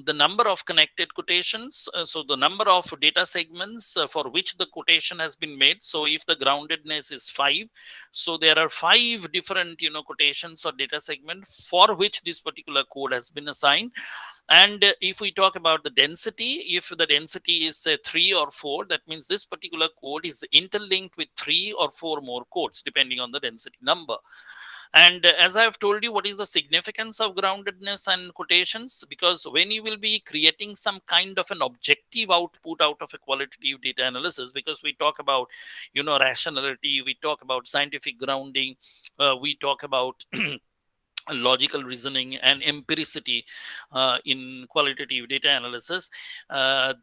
[SPEAKER 1] the number of connected quotations. So the number of data segments for which the quotation has been made. So if the groundedness is 5, so there are 5 different quotations or data segment for which this particular code has been assigned. And if we talk about the density, if the density is 3 or 4, that means this particular code is interlinked with 3 or 4 more codes depending on the density number. And as I have told you, what is the significance of groundedness and quotations? Because when you will be creating some kind of an objective output out of a qualitative data analysis, because we talk about, rationality, we talk about scientific grounding, we talk about logical reasoning and empiricity in qualitative data analysis.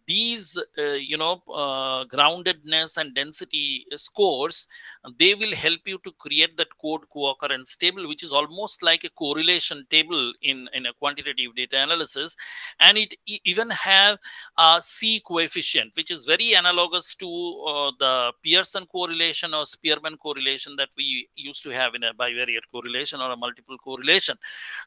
[SPEAKER 1] These groundedness and density scores, they will help you to create that code co-occurrence table, which is almost like a correlation table in a quantitative data analysis. And it even have a C coefficient, which is very analogous to the Pearson correlation or Spearman correlation that we used to have in a bivariate correlation or a multiple correlation.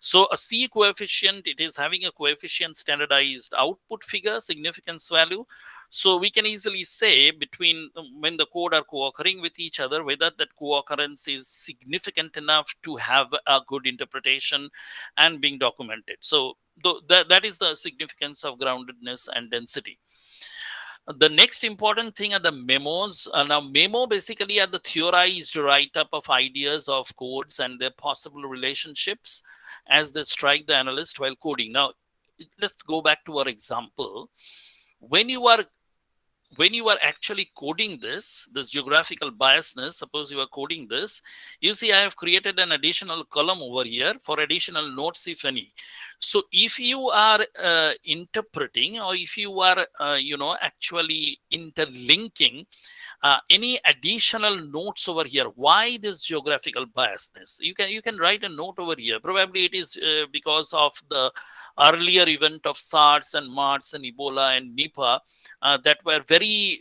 [SPEAKER 1] So a C coefficient, it is having a coefficient standardized output figure, significance value. So we can easily say between when the code are co-occurring with each other, whether that co-occurrence is significant enough to have a good interpretation and being documented. So that is the significance of groundedness and density. The next important thing are the memos. Now, memo basically are the theorized write-up of ideas of codes and their possible relationships as they strike the analyst while coding. Now, let's go back to our example. When you are actually coding this geographical biasness, suppose you are coding this, you see I have created an additional column over here for additional notes, if any. So if you are interpreting, or if you are actually interlinking any additional notes over here, why this geographical biasness, you can write a note over here. Probably it is because of the earlier event of SARS and MARS and Ebola and Nipah that were very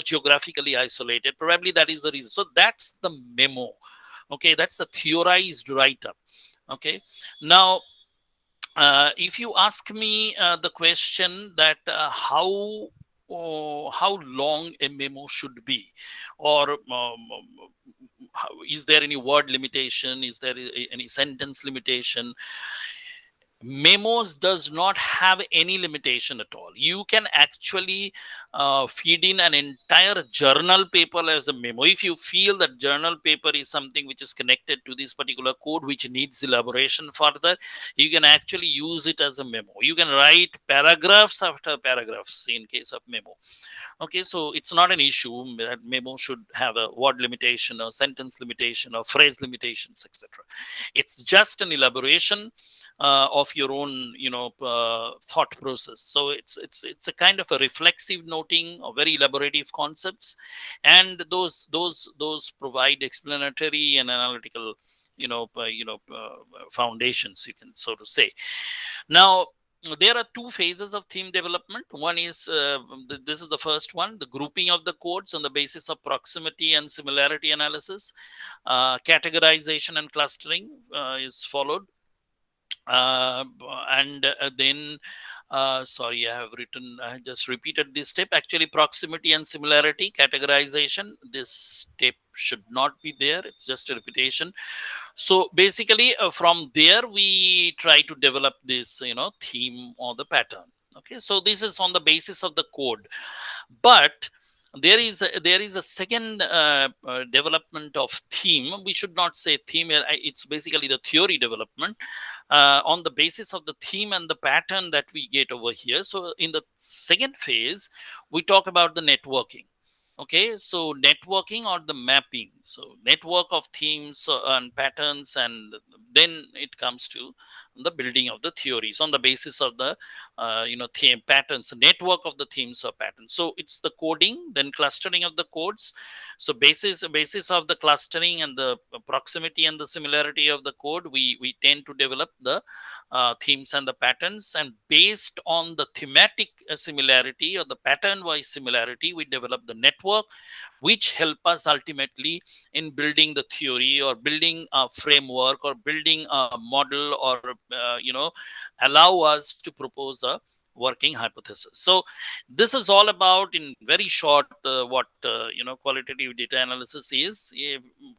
[SPEAKER 1] geographically isolated. Probably that is the reason. So that's the memo. Okay, that's the theorized write-up. Okay, now if you ask me the question that how long a memo should be, or is there any word limitation, is there any sentence limitation? Memos does not have any limitation at all. You can actually feed in an entire journal paper as a memo. If you feel that journal paper is something which is connected to this particular code which needs elaboration further, you can actually use it as a memo. You can write paragraphs after paragraphs in case of memo. Okay, so it's not an issue that memo should have a word limitation or sentence limitation or phrase limitations, etc. It's just an elaboration of your own thought process. So it's a kind of a reflexive noting of very elaborative concepts, and those provide explanatory and analytical foundations, you can so to say. Now there are two phases of theme development. One is this is the first one, the grouping of the codes on the basis of proximity and similarity analysis. Categorization and clustering is followed. And then sorry, I just repeated this step. Actually, proximity and similarity, categorization, this step should not be there. It's just a repetition. So basically from there we try to develop this theme or the pattern. Okay, so this is on the basis of the code. But there is a second development of theme. We should not say theme, it's basically the theory development on the basis of the theme and the pattern that we get over here. So in the second phase we talk about the networking. Okay, so networking or the mapping. So network of themes and patterns, and then it comes to the building of the theories on the basis of the theme patterns, network of the themes or patterns. So it's the coding, then clustering of the codes. So basis of the clustering and the proximity and the similarity of the code, we tend to develop the themes and the patterns, and based on the thematic similarity or the pattern wise similarity, we develop the network, which help us ultimately in building the theory or building a framework or building a model, or allow us to propose a working hypothesis. So this is all about, in very short, what qualitative data analysis is.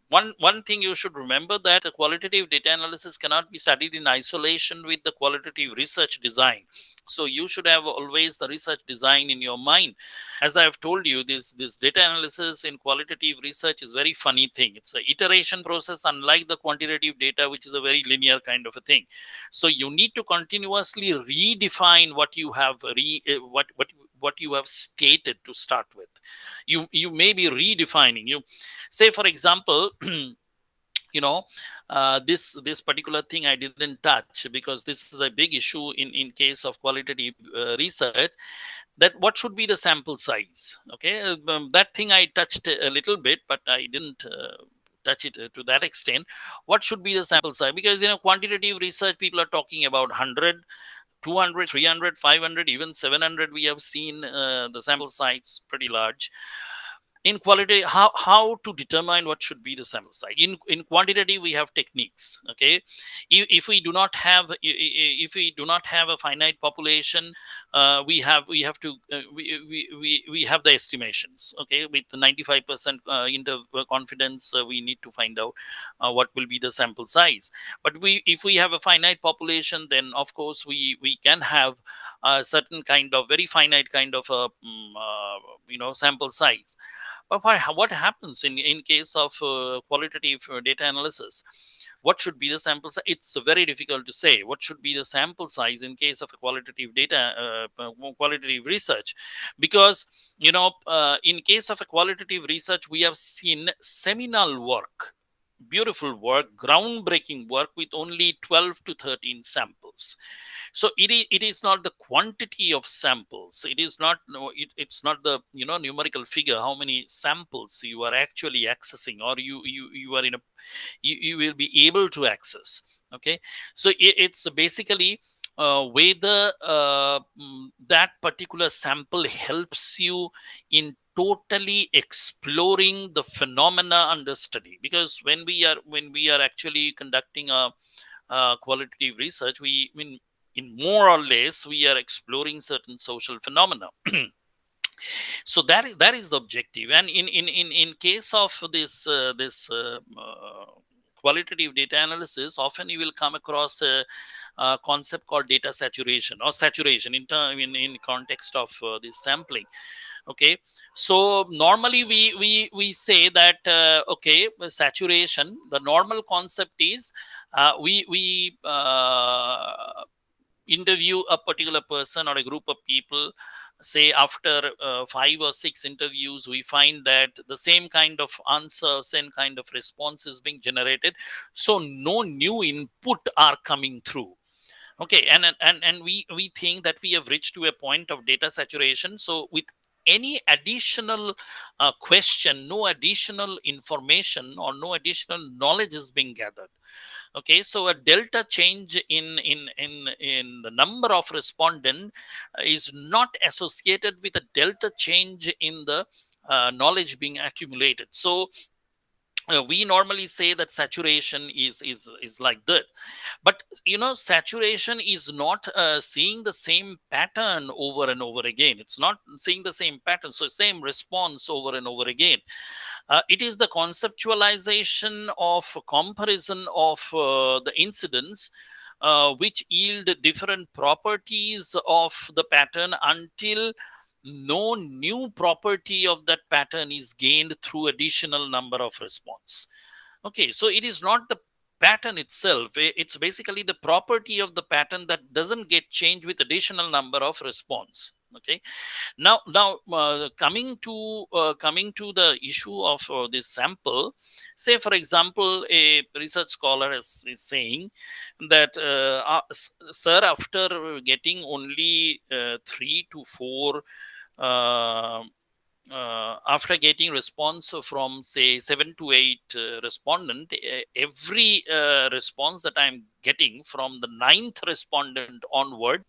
[SPEAKER 1] One thing you should remember, that qualitative data analysis cannot be studied in isolation with the qualitative research design. So you should have always the research design in your mind. As I have told you, this data analysis in qualitative research is very funny thing. It's an iteration process, unlike the quantitative data, which is a very linear kind of a thing. So you need to continuously redefine what you have what you have stated to start with. You may be redefining. You say, for example, this particular thing I didn't touch, because this is a big issue in case of qualitative research, that what should be the sample size. Okay, that thing I touched a little bit, but I didn't touch it to that extent. What should be the sample size? Because quantitative research, people are talking about 100, 200, 300, 500, even 700. We have seen the sample size pretty large. In qualitative, how to determine what should be the sample size. In quantitative, we have techniques. Okay, if we do not have a finite population, we have to we have the estimations. Okay, with 95% confidence, we need to find out what will be the sample size. But if we have a finite population, then of course we can have a certain kind of very finite kind of a sample size. But what happens in case of qualitative data analysis? What should be the sample size? It's very difficult to say what should be the sample size in case of a qualitative data, qualitative research, because in case of a qualitative research, we have seen seminal work, beautiful work, groundbreaking work with only 12 to 13 samples. So it is not the quantity of samples. It is not, no, it's not the numerical figure how many samples you are actually accessing, or you are in a you will be able to access. Okay, so it's basically whether that particular sample helps you in totally exploring the phenomena under study. Because when we are actually conducting a qualitative research, in more or less we are exploring certain social phenomena. So that is the objective. And in case of this qualitative data analysis, often you will come across a concept called data saturation, or saturation in context of this sampling. Okay, so normally we say that okay, saturation, the normal concept is we interview a particular person or a group of people. Say after 5 or 6 interviews, we find that the same kind of answer, same kind of response is being generated, so no new input are coming through. Okay, and we think that we have reached to a point of data saturation. So with any additional question, no additional information or no additional knowledge is being gathered. Okay, so a delta change in the number of respondent is not associated with a delta change in the knowledge being accumulated. So we normally say that saturation is like that. But saturation is not seeing the same pattern over and over again. It's not seeing the same pattern, so same response over and over again. It is the conceptualization of comparison of the incidents which yield different properties of the pattern until no new property of that pattern is gained through additional number of response. Okay, so it is not the pattern itself. It's basically the property of the pattern that doesn't get changed with additional number of response. Okay, now coming to the issue of this sample. Say for example, a research scholar is saying that sir, after getting only 3 to 4 after getting response from say 7 to 8 respondent, every response that I'm getting from the 9th respondent onward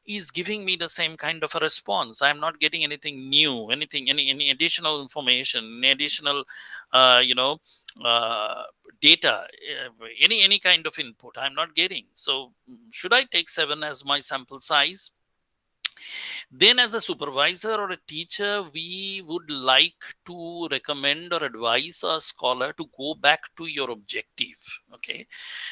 [SPEAKER 1] is giving me the same kind of a response. I'm not getting anything new, any additional information, any additional uh, data, any kind of input I'm not getting. So should I take 7 as my sample size? Then as a supervisor or a teacher, we would like to recommend or advise a scholar to go back to your objective, okay,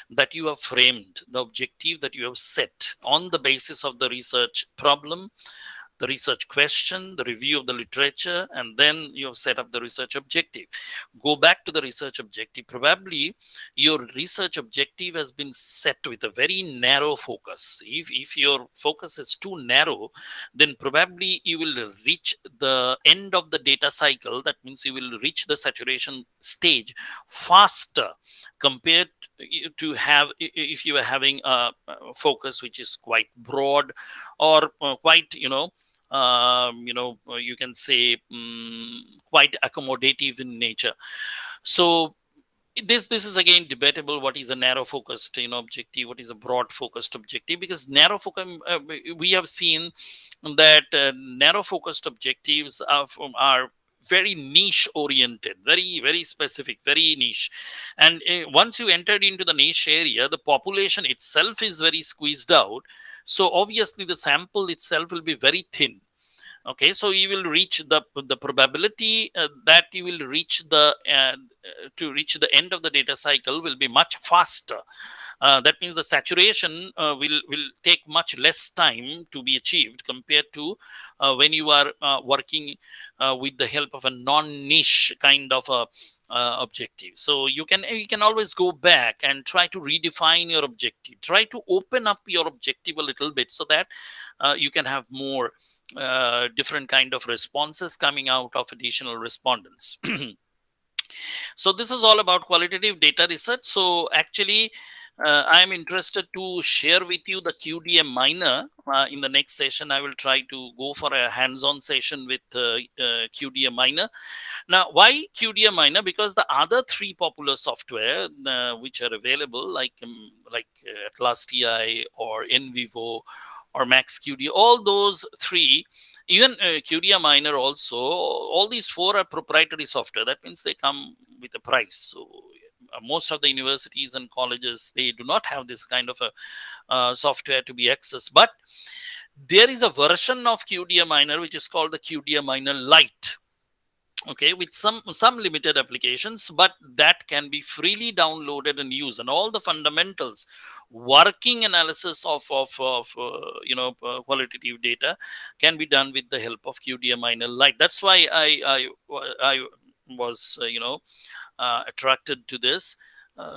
[SPEAKER 1] that you have framed, the objective that you have set on the basis of the research problem, the research question, the review of the literature, and then you have set up the research objective. Go back to the research objective. Probably your research objective has been set with a very narrow focus. If your focus is too narrow, then probably you will reach the end of the data cycle. That means you will reach the saturation stage faster compared to have if you are having a focus which is quite broad or quite you can say quite accommodative in nature. So this is again debatable. What is a narrow focused objective, what is a broad focused objective? Because narrow focus, we have seen that narrow focused objectives are very niche oriented, very very specific, very niche. And once you entered into the niche area, the population itself is very squeezed out, so obviously the sample itself will be very thin. Okay, so you will reach the probability that you will reach the to reach the end of the data cycle will be much faster. That means the saturation will take much less time to be achieved compared to when you are working with the help of a non-niche kind of a objective. So you can always go back and try to redefine your objective, try to open up your objective a little bit, so that you can have more different kind of responses coming out of additional respondents. So this is all about qualitative data research. So actually I am interested to share with you the QDM minor. In the next session, I will try to go for a hands-on session with QDM minor. Now, why QDM minor? Because the other three popular software which are available, like Atlas TI or NVivo or MaxQD, all those three, even QDM minor also, all these four are proprietary software. That means they come with a price. So most of the universities and colleges, they do not have this kind of a software to be accessed. But there is a version of QDM minor which is called the QDM minor Lite. Okay, with some limited applications, but that can be freely downloaded and used, and all the fundamentals, working analysis of qualitative data can be done with the help of QDM minor Lite. That's why I was attracted to this.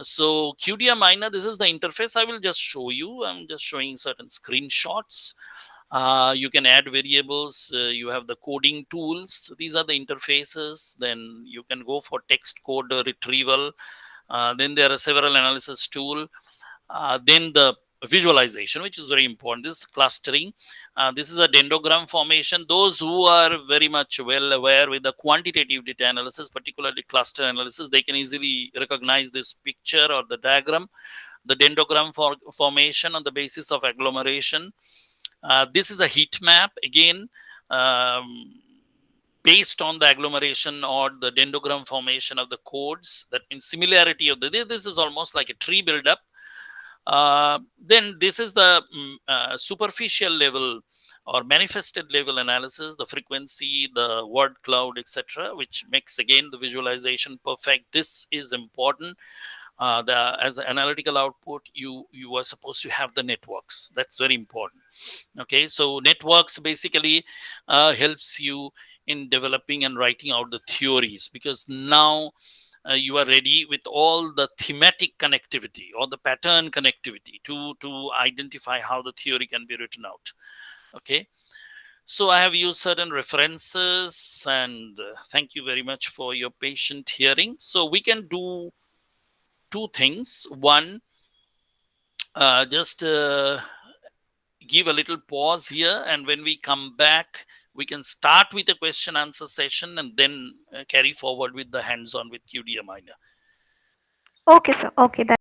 [SPEAKER 1] So QDM minor, this is the interface. I will just show you. I'm just showing certain screenshots. You can add variables. You have the coding tools. These are the interfaces. Then you can go for text code retrieval. Then there are several analysis tools. Then the visualization, which is very important. This is clustering. This is a dendrogram formation. Those who are very much well aware with the quantitative data analysis, particularly cluster analysis, they can easily recognize this picture or the diagram. The dendrogram formation on the basis of agglomeration. This is a heat map, again, based on the agglomeration or the dendrogram formation of the codes. That means similarity of this is almost like a tree buildup. Then this is the superficial level or manifested level analysis, the frequency, the word cloud, etc., which makes again the visualization perfect. This is important. As an analytical output, you are supposed to have the networks. That's very important. Okay, so networks basically helps you in developing and writing out the theories, because now you are ready with all the thematic connectivity or the pattern connectivity to identify how the theory can be written out. Okay, so I have used certain references, and thank you very much for your patient hearing. So we can do two things. One, just give a little pause here, and when we come back, we can start with a question answer session and then carry forward with the hands-on with QDM minor.
[SPEAKER 3] Okay, sir. Okay,